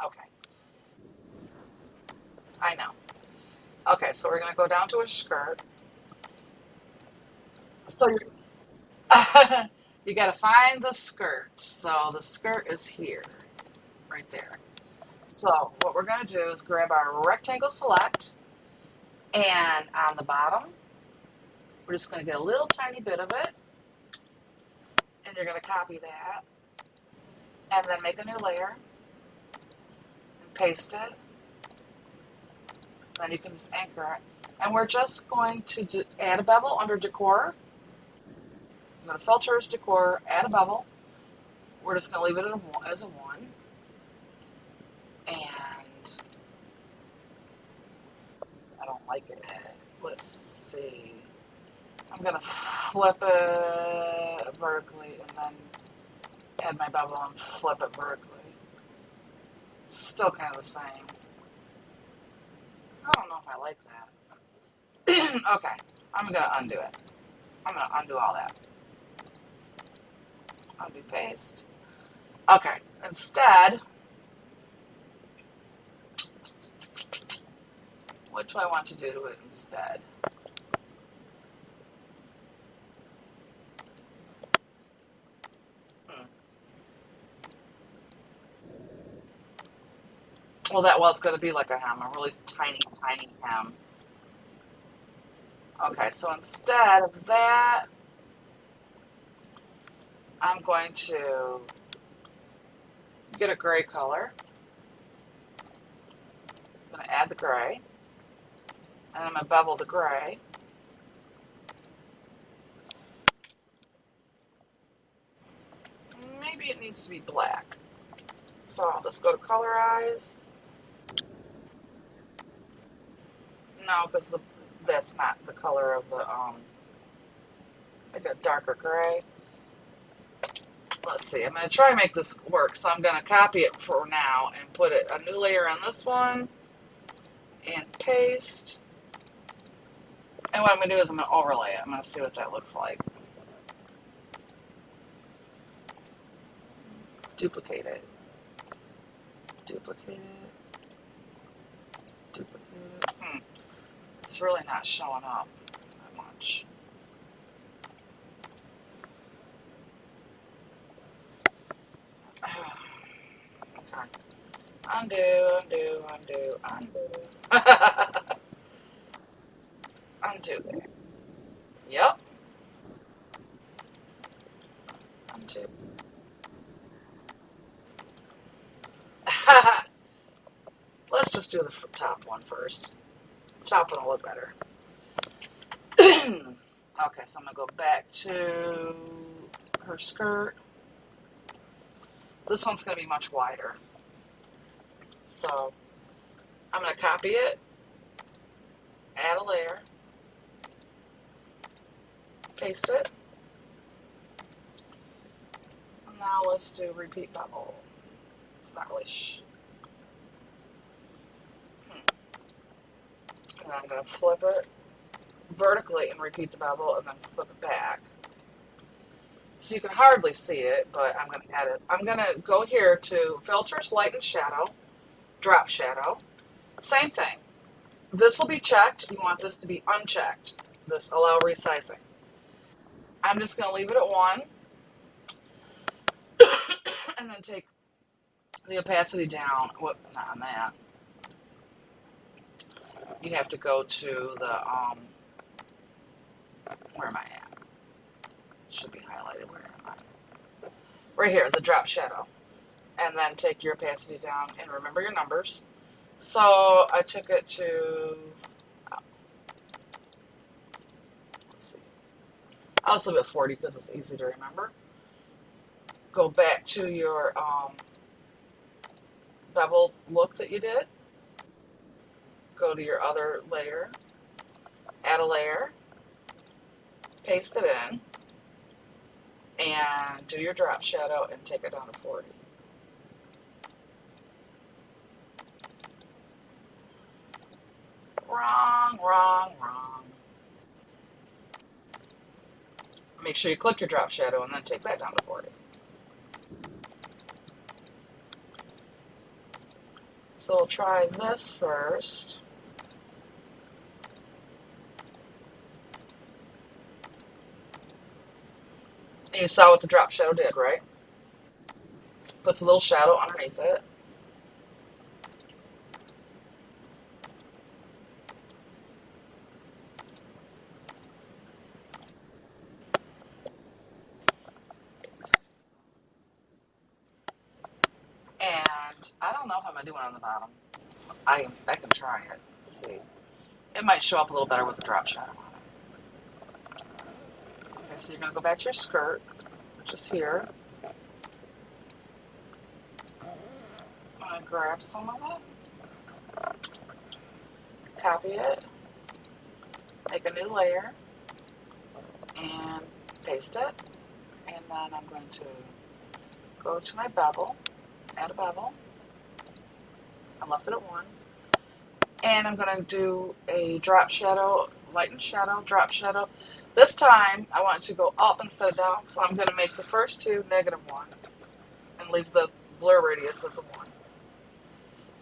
Okay, I know. Okay, so we're going to go down to a skirt. So you're, you got to find the skirt. So the skirt is here, right there. So what we're going to do is grab our rectangle select, and on the bottom, we're just going to get a little tiny bit of it, and you're going to copy that, and then make a new layer, and paste it. Then you can just anchor it. And we're just going to add a bevel under decor. I'm going to filter as decor, add a bevel. We're just going to leave it as a 1. And I don't like it. Let's see. I'm going to flip it vertically and then add my bevel and flip it vertically. Still kind of the same. I don't know if I like that. Okay, I'm going to undo it. I'm going to undo all that. Undo paste. Okay, instead, what do I want to do to it instead? Well, that was going to be like a hem, a really tiny, tiny hem. Okay, so instead of that, I'm going to get a gray color. I'm going to add the gray, and I'm going to bevel the gray. Maybe it needs to be black. So I'll just go to colorize. No, because that's not the color of the, like a darker gray. Let's see, I'm going to try and make this work. So I'm going to copy it for now and put a new layer on this one and paste. And what I'm going to do is I'm going to overlay it. I'm going to see what that looks like. Duplicate it. Duplicate it. Duplicate it. It's really not showing up that much. Okay. Undo, undo, undo, undo. Undo there. Yep. Undo. Let's do the top one first. Top one will look better. Okay, so I'm going to go back to her skirt. This one's going to be much wider. So I'm going to copy it, add a layer, paste it. And now let's do repeat bevel. It's not really And then I'm going to flip it vertically and repeat the bevel and then flip it back. So you can hardly see it, but I'm going to add it. I'm going to go here to Filters, Light and Shadow, Drop Shadow. Same thing. This will be checked. You want this to be unchecked. This Allow Resizing. I'm just going to leave it at 1. And then take the opacity down. Not on that. You have to go to the, where am I at? It should be highlighted. Where am I? Right here, the drop shadow. And then take your opacity down and remember your numbers. So I took it to, let's see, I'll just leave it at 40 because it's easy to remember. Go back to your bevel look that you did. Go to your other layer, add a layer, paste it in, and do your drop shadow and take it down to 40. Wrong, wrong, wrong. Make sure you click your drop shadow and then take that down to 40. So we'll try this first. And you saw what the drop shadow did, right? Puts a little shadow underneath it. And I don't know if I'm going to do one on the bottom. I can try it. Let's see. It might show up a little better with the drop shadow on it. Okay, so you're going to go back to your skirt, which is here. I'm going to grab some of it, copy it, make a new layer, and paste it. And then I'm going to go to my bevel, add a bevel. I left it at 1. And I'm going to do a drop shadow, light and shadow, drop shadow. This time, I want it to go up instead of down, so I'm going to make the first two -1 and leave the blur radius as a 1.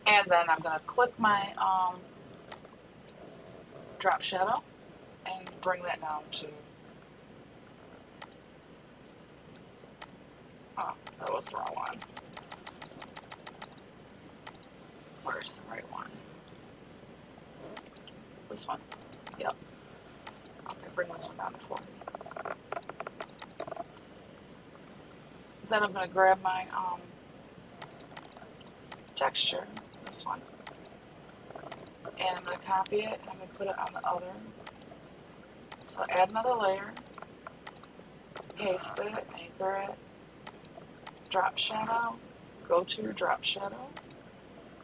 And then I'm going to click my drop shadow and bring that down to, oh, that was the wrong one. Where's the right one? This one. Yep. Okay, bring this one down to 40. Then I'm going to grab my texture, this one, and I'm going to copy it and I'm going to put it on the other. So add another layer, paste it, anchor it, drop shadow, go to your drop shadow,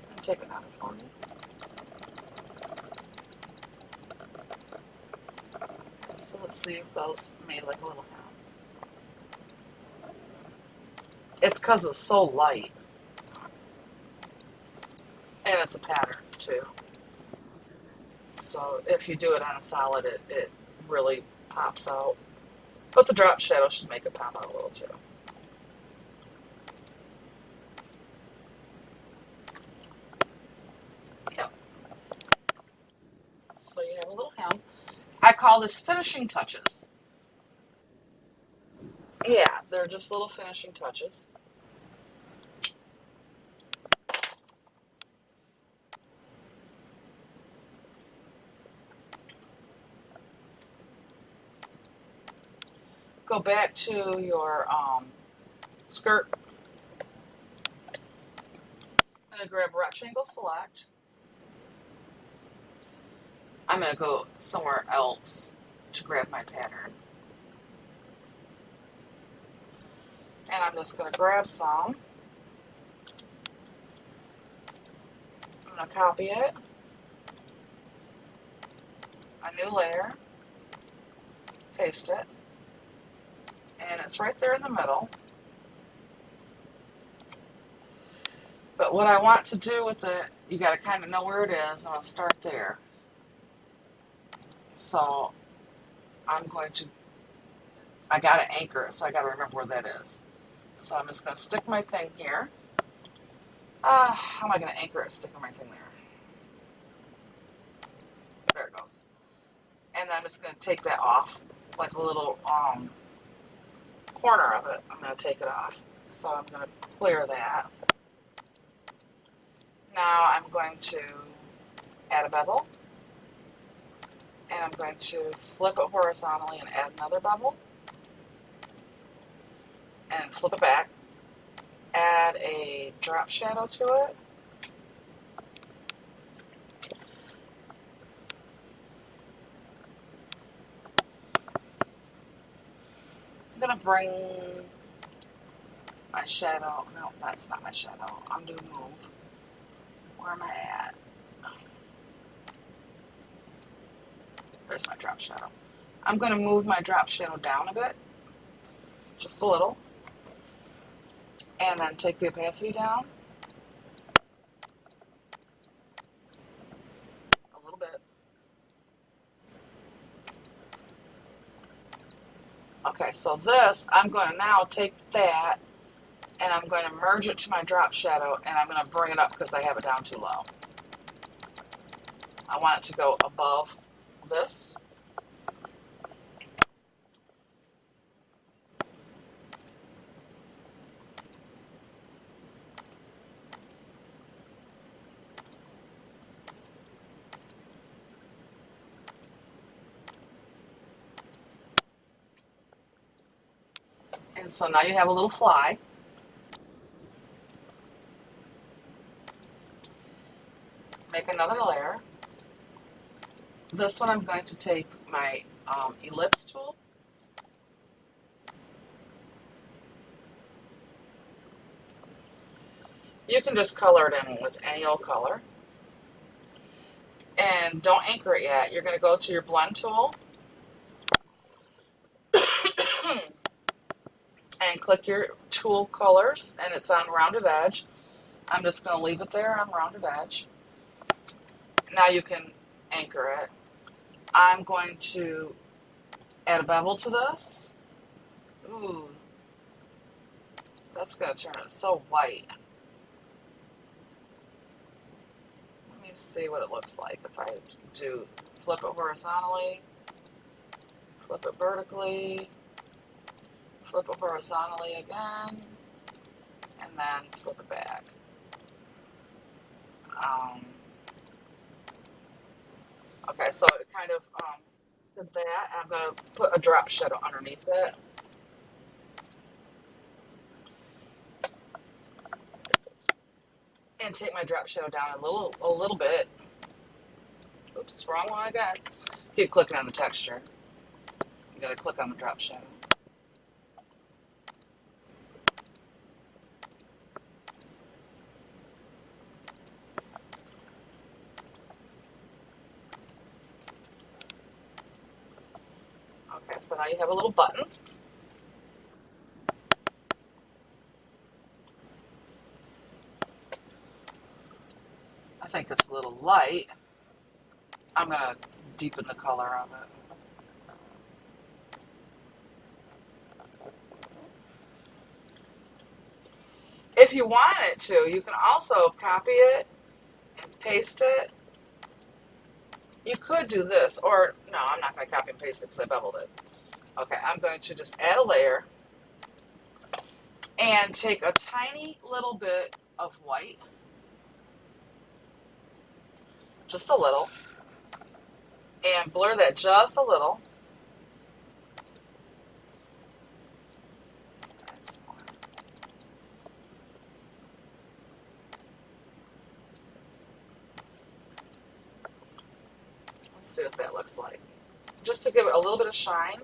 and take it down to 40. Okay, so let's see if those made like a little hand. It's because it's so light. And it's a pattern too. So if you do it on a solid, it really pops out. But the drop shadow should make it pop out a little too. Yep. So you have a little hem. I call this finishing touches. Yeah, they're just little finishing touches. Go back to your skirt. I'm going to grab rectangle select, I'm going to go somewhere else to grab my pattern. And I'm just going to grab some. I'm going to copy it. A new layer. Paste it. And it's right there in the middle. But what I want to do with it, you got to kind of know where it is. I'm going to start there. So I'm going to, I got to anchor it, so I got to remember where that is. So I'm just going to stick my thing here. How am I going to anchor it, sticking my thing there? There it goes. And then I'm just going to take that off, like a little corner of it. I'm going to take it off. So I'm going to clear that. Now I'm going to add a bevel. And I'm going to flip it horizontally and add another bevel. And flip it back. Add a drop shadow to it. I'm going to bring my shadow. No, that's not my shadow. Undo move. Where am I at? There's my drop shadow. I'm going to move my drop shadow down a bit. Just a little. And then take the opacity down. A little bit. Okay, so this, I'm going to now take that and I'm going to merge it to my drop shadow and I'm going to bring it up because I have it down too low. I want it to go above this. And so now you have a little fly. Make another layer. This one I'm going to take my ellipse tool. You can just color it in with any old color. And don't anchor it yet. You're going to go to your blend tool and click your tool colors, and it's on rounded edge. I'm just going to leave it there on rounded edge. Now you can anchor it. I'm going to add a bevel to this. Ooh, that's going to turn it so white. Let me see what it looks like if I do flip it horizontally, flip it vertically, flip it horizontally again, and then flip it back. Okay, so it kind of did that. I'm going to put a drop shadow underneath it. And take my drop shadow down a little bit. Oops, wrong one again. Keep clicking on the texture. You gotta click on the drop shadow. Okay, so now you have a little button. I think it's a little light. I'm gonna deepen the color of it. If you want it to, you can also copy it and paste it. You could do this, or no, I'm not going to copy and paste it because I beveled it. Okay, I'm going to just add a layer and take a tiny little bit of white, just a little, and blur that just a little. Let's see what that looks like. Just to give it a little bit of shine.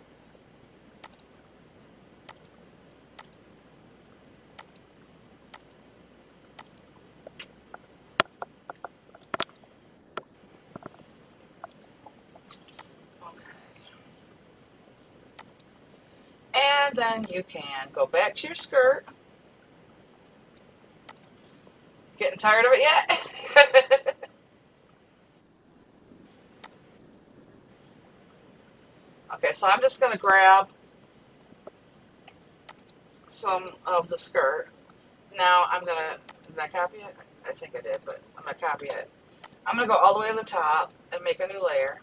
Okay. And then you can go back to your skirt. Getting tired of it yet? Okay, so I'm just going to grab some of the skirt. Now I'm going to, did I copy it? I think I did, but I'm going to copy it. I'm going to go all the way to the top and make a new layer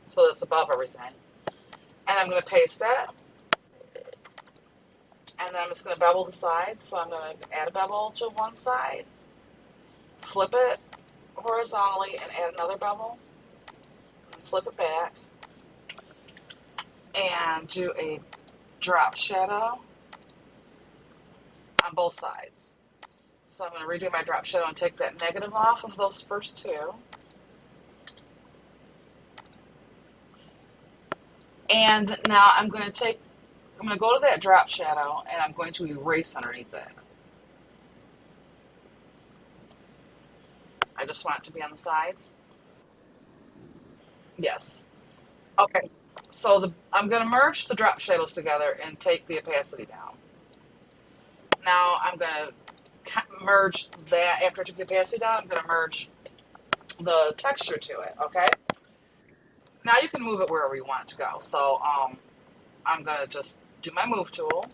so that it's above everything. And I'm going to paste it. And then I'm just going to bevel the sides. So I'm going to add a bevel to one side, flip it horizontally and add another bevel, and flip it back, and do a drop shadow on both sides. So I'm going to redo my drop shadow and take that negative off of those first two. And now I'm going to go to that drop shadow and I'm going to erase underneath it. I just want it to be on the sides. Yes. Okay. So I'm going to merge the drop shadows together and take the opacity down. Now I'm going to merge that. After I took the opacity down, I'm going to merge the texture to it, okay? Now you can move it wherever you want it to go. So I'm going to just do my move tool,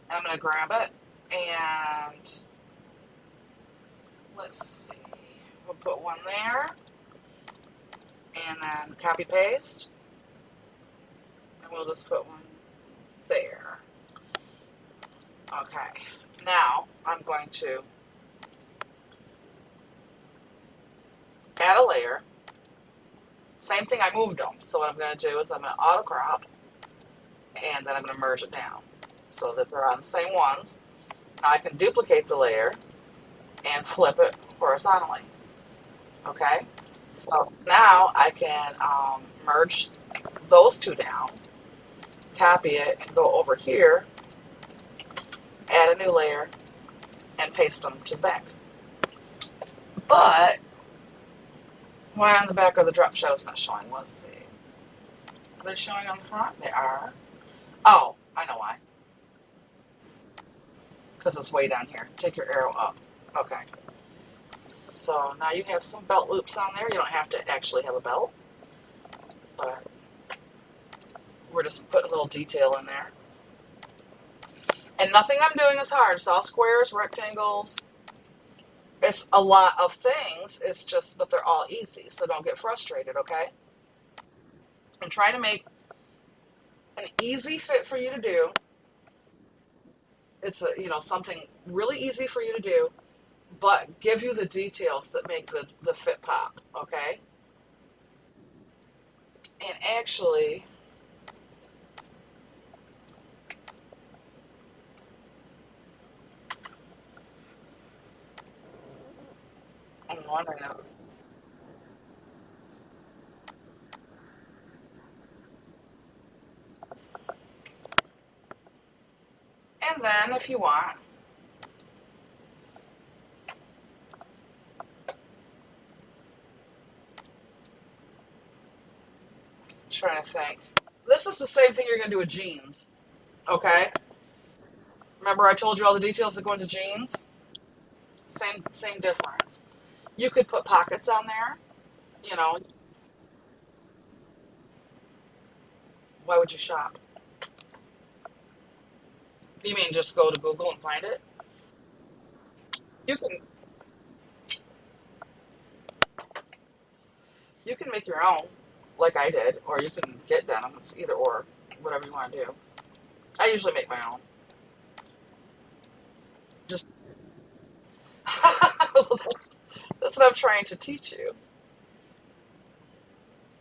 and I'm going to grab it, and let's see, we'll put one there, and then copy paste, and we'll just put one there. Okay, now I'm going to add a layer. Same thing, I moved them. So what I'm going to do is I'm going to auto crop, and then I'm going to merge it down so that they're on the same ones. Now I can duplicate the layer and flip it horizontally. Okay, so now I can merge those two down, copy it, and go over here, add a new layer, and paste them to the back. But why on the back are the drop shadows not showing? Let's see. Are they showing on the front? They are. Oh, I know why. Because it's way down here. Take your arrow up. Okay. So now you have some belt loops on there. You don't have to actually have a belt, but we're just putting a little detail in there. And nothing I'm doing is hard. It's all squares, rectangles. It's a lot of things. It's just, but they're all easy. So don't get frustrated, okay? I'm trying to make an easy fit for you to do. It's something really easy for you to do, but give you the details that make the fit pop, okay? And actually, I'm wondering. And then, if you want, I'm trying to think. This is the same thing you're going to do with jeans, okay? Remember I told you all the details that go into jeans? Same difference. You could put pockets on there, you know. Why would you shop? You mean just go to Google and find it? You can you can make your own, like I did, or you can get denim. It's either or, whatever you want to do. I usually make my own. Just well, that's what I'm trying to teach you.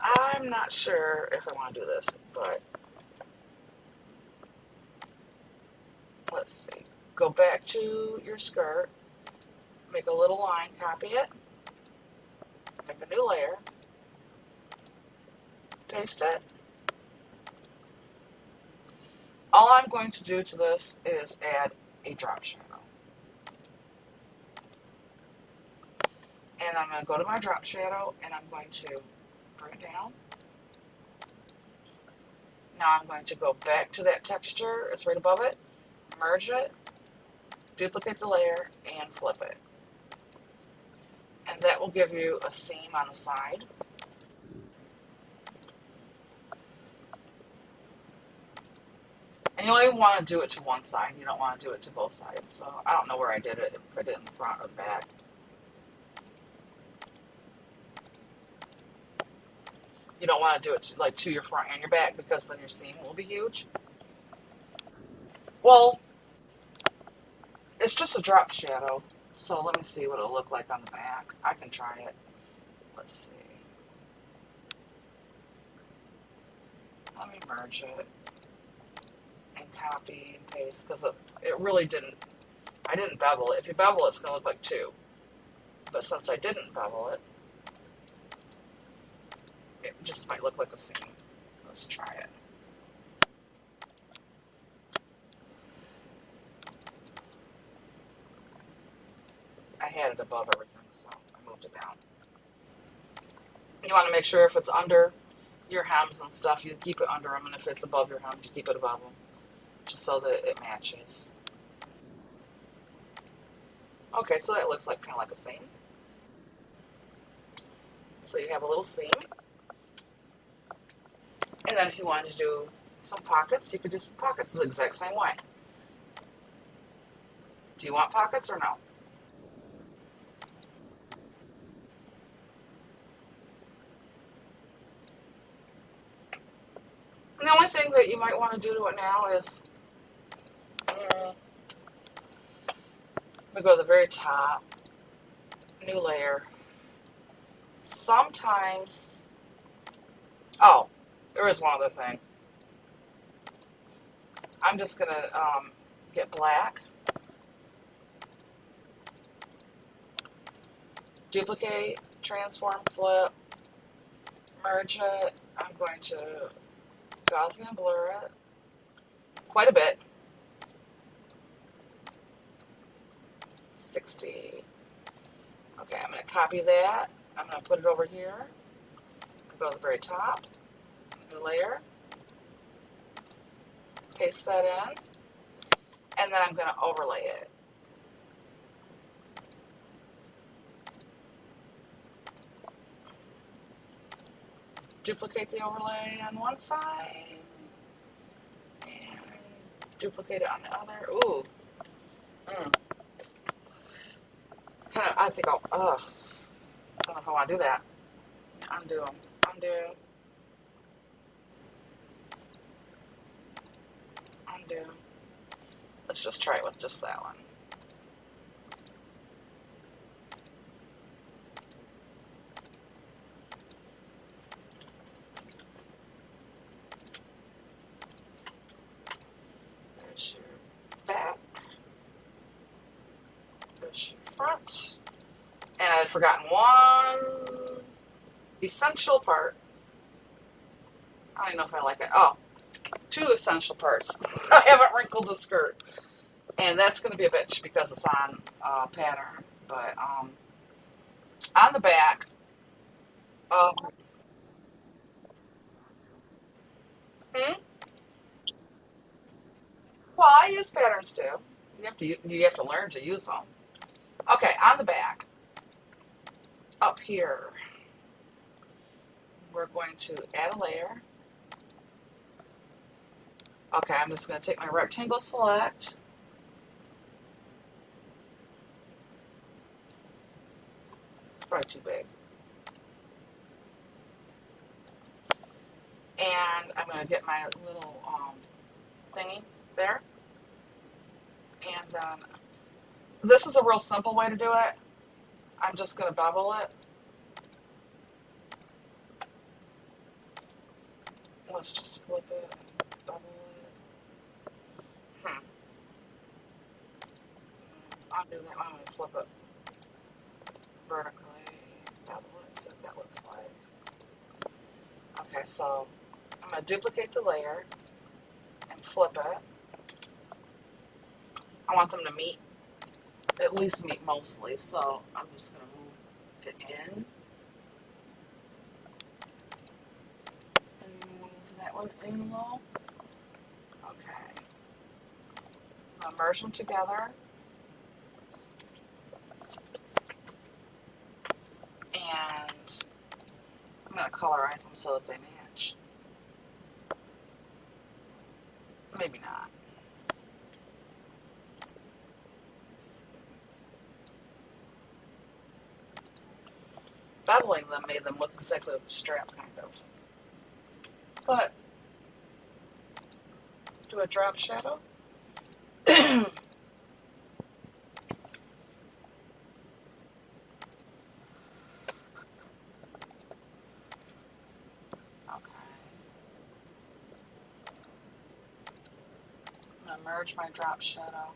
I'm not sure if I want to do this, but let's see. Go back to your skirt, make a little line, copy it, make a new layer, paste it. All I'm going to do to this is add a drop shadow. And I'm going to go to my drop shadow and I'm going to bring it down. Now I'm going to go back to that texture. It's right above it. Merge it. Duplicate the layer and flip it. And that will give you a seam on the side. And you only want to do it to one side. You don't want to do it to both sides. So I don't know where I did it. If I did it in the front or the back. You don't want to do it to your front and your back because then your seam will be huge. Well, it's just a drop shadow. So let me see what it'll look like on the back. I can try it. Let's see. Let me merge it and copy and paste because it really didn't. I didn't bevel it. If you bevel it, it's going to look like two. But since I didn't bevel it, it just might look like a seam. Let's try it. I had it above everything, so I moved it down. You want to make sure if it's under your hems and stuff, you keep it under them, and if it's above your hems, you keep it above them, just so that it matches. Okay, so that looks like kind of like a seam. So you have a little seam. And then if you wanted to do some pockets, you could do some pockets the exact same way. Do you want pockets or no? And the only thing that you might want to do to it now is we go to the very top, new layer. Sometimes, oh, there is one other thing. I'm just going to get black, duplicate, transform, flip, merge it. I'm going to Gaussian blur it quite a bit. 60. Okay, I'm going to copy that. I'm going to put it over here. Go to the very top, new layer, paste that in, and then I'm going to overlay it. Duplicate the overlay on one side, and duplicate it on the other. Ooh. Kind of, I think I'll, I don't know if I want to do that. Undo them. Undo. Undo. Let's just try it with just that one. There's your back. There's your front. And I had forgotten one essential part. I don't know if I like it. Oh, two essential parts. I haven't wrinkled the skirt. And that's going to be a bitch because it's on pattern. But on the back, well, I use patterns too. You have to learn to use them. Okay, on the back, up here, we're going to add a layer. Okay, I'm just going to take my rectangle select. It's probably too big. And I'm going to get my little thingy there. And then, this is a real simple way to do it. I'm just going to bevel it. Let's just flip it, bevel it. I'll do that. I'm going to flip it vertically, bevel it, see what that looks like. Okay, Okay, so I'm going to duplicate the layer and flip it. I want them to meet, at least meet mostly, so I'm just going to move it in. And move that one in a little. Okay. I'm going to merge them together. And I'm going to colorize them so that they match. Maybe not. Beveling them made them look exactly like the strap, kind of. But, do a drop shadow. Okay. I'm going to merge my drop shadow.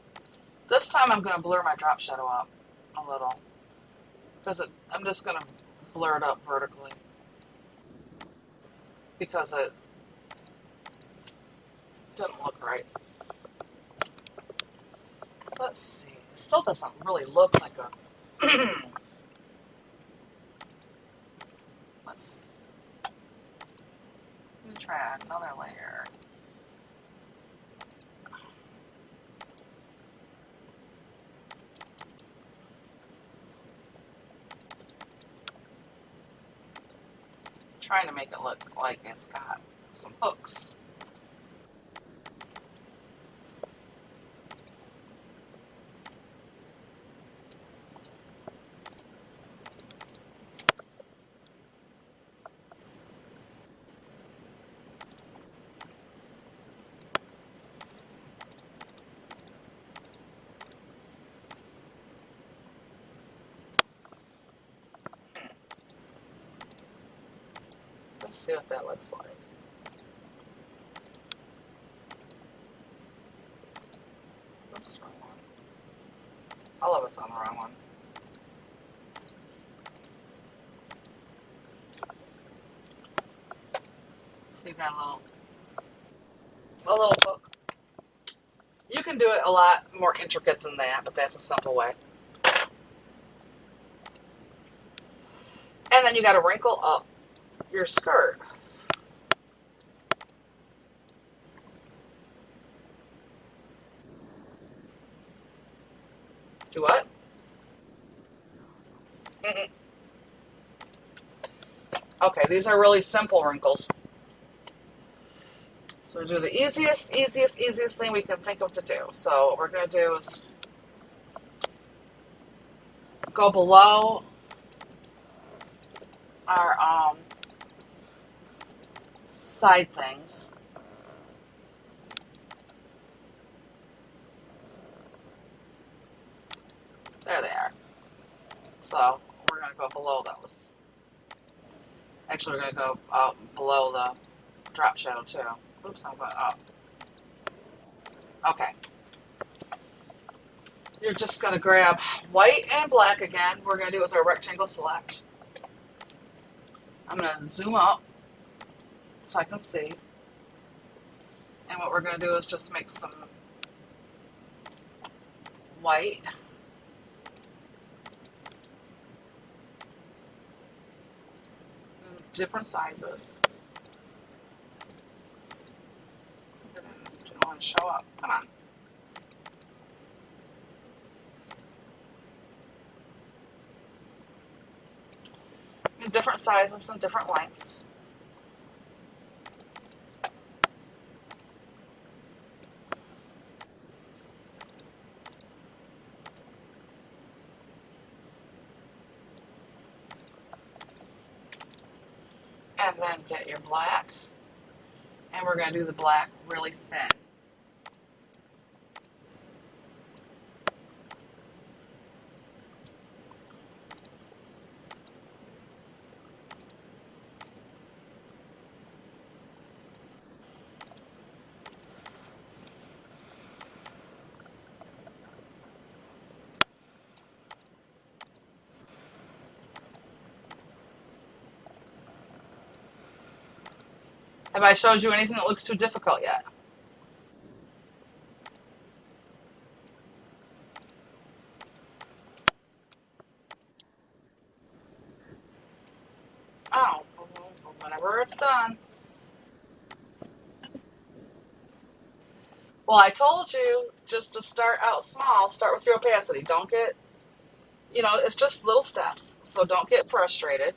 This time I'm going to blur my drop shadow up a little. Because I'm just going to blur it up vertically. Because it didn't look right. Let's see. It still doesn't really look like a... Let me try another layer. Trying to make it look like it's got some hooks. Let's see what that looks like. Oops, wrong one. All of us on the wrong one. So you got a little hook. You can do it a lot more intricate than that, but that's a simple way. And then you got to wrinkle up your skirt. Do what? Okay, these are really simple wrinkles. So we do the easiest thing we can think of to do. So what we're going to do is go below our side things. There they are. So we're going to go below those. Actually, we're going to go below the drop shadow too. Oops, I'm going up. Okay. You're just going to grab white and black again. We're going to do it with our rectangle select. I'm going to zoom up so I can see. And what we're going to do is just make some white. Different sizes. Didn't want to show up. Come on. In different sizes and different lengths. And then get your black. And we're going to do the black really thin. Have I showed you anything that looks too difficult yet? Oh, whenever it's done. Well, I told you just to start out small. Start with your opacity. Don't get, it's just little steps. So don't get frustrated.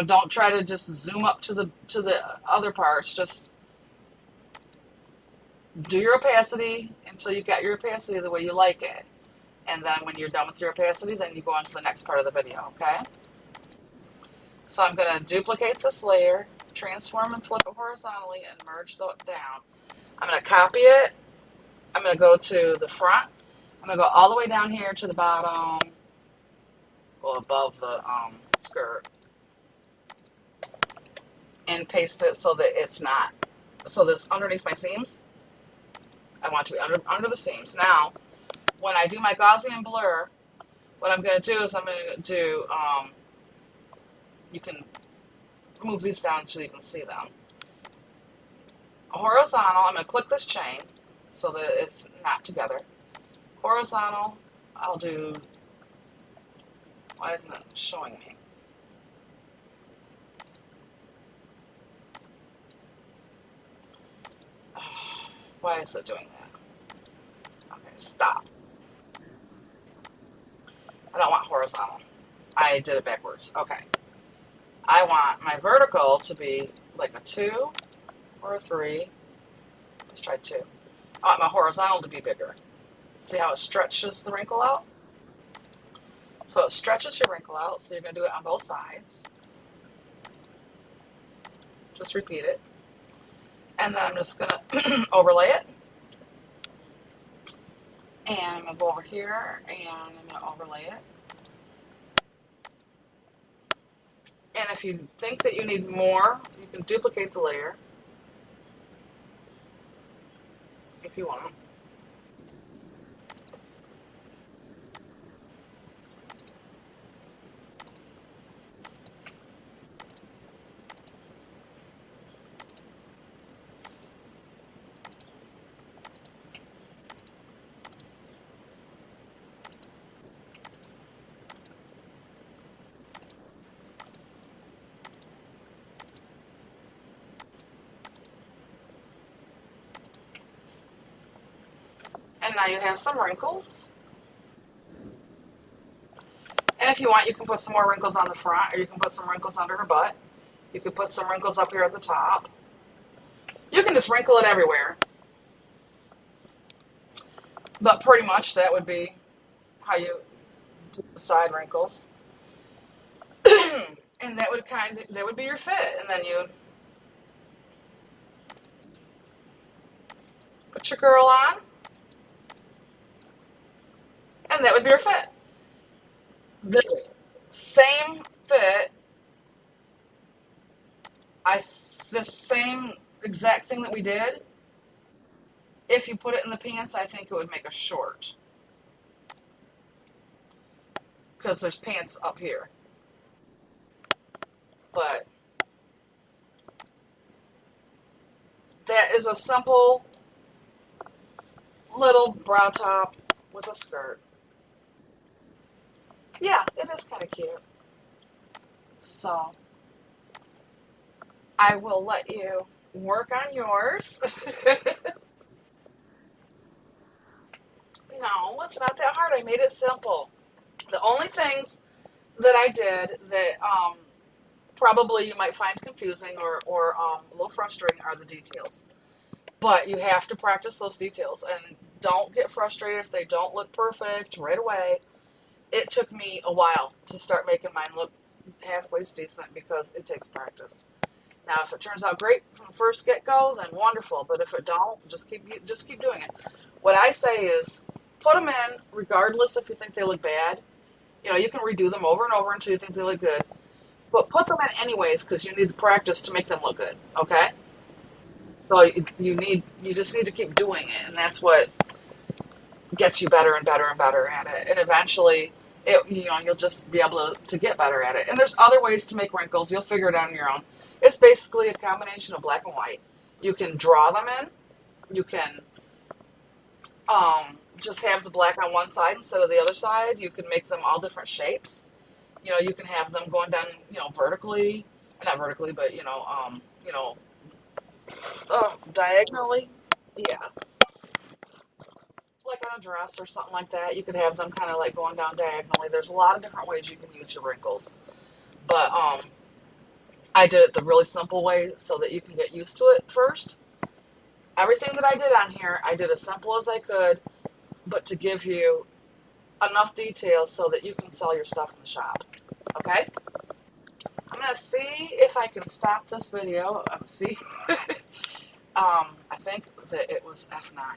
Don't try to just zoom up to the other parts. Just do your opacity until you got your opacity the way you like it. And then when you're done with your opacity, then you go on to the next part of the video, okay? So I'm going to duplicate this layer, transform and flip it horizontally, and merge it down. I'm going to copy it. I'm going to go to the front. I'm going to go all the way down here to the bottom, well, above the skirt, and paste it so that it's not, so this underneath my seams, I want it to be under the seams. Now, when I do my Gaussian blur, what I'm going to do is I'm going to do, you can move these down so you can see them. Horizontal, I'm going to click this chain so that it's not together. Horizontal, I'll do, why isn't it showing me? Why is it doing that? Okay, stop. I don't want horizontal. I did it backwards. Okay. I want my vertical to be like a 2 or a 3. Let's try 2. I want my horizontal to be bigger. See how it stretches the wrinkle out? So it stretches your wrinkle out, so you're going to do it on both sides. Just repeat it. And then I'm just going to overlay it. And I'm going to go over here, and I'm going to overlay it. And if you think that you need more, you can duplicate the layer if you want. And now you have some wrinkles. And if you want, you can put some more wrinkles on the front, or you can put some wrinkles under her butt. You could put some wrinkles up here at the top. You can just wrinkle it everywhere. But pretty much that would be how you do the side wrinkles. And that would be your fit. And then you put your girl on, and that would be your fit. This same fit, this same exact thing that we did, if you put it in the pants, I think it would make a short. Because there's pants up here. But that is a simple little bra top with a skirt. Yeah, it is kind of cute. So I will let you work on yours. No, it's not that hard. I made it simple. The only things that I did that probably you might find confusing or a little frustrating are the details. But you have to practice those details, and don't get frustrated if they don't look perfect right away. It took me a while to start making mine look halfway decent because it takes practice. Now, if it turns out great from the first get-go, then wonderful. But if it don't, just keep doing it. What I say is, put them in regardless if you think they look bad. You can redo them over and over until you think they look good. But put them in anyways because you need the practice to make them look good. Okay? So you just need to keep doing it, and that's what gets you better and better and better at it. And eventually, you'll just be able to get better at it. And there's other ways to make wrinkles. You'll figure it out on your own. It's basically a combination of black and white. You can draw them in. You can just have the black on one side instead of the other side. You can make them all different shapes. You can have them going down, vertically, not vertically, but diagonally. Yeah, like on a dress or something like that. You could have them kind of like going down diagonally. There's a lot of different ways you can use your wrinkles, but I did it the really simple way so that you can get used to it first. Everything that I did on here, I did as simple as I could, but to give you enough detail so that you can sell your stuff in the shop. Okay? I'm going to see if I can stop this video. See. I think that it was F9.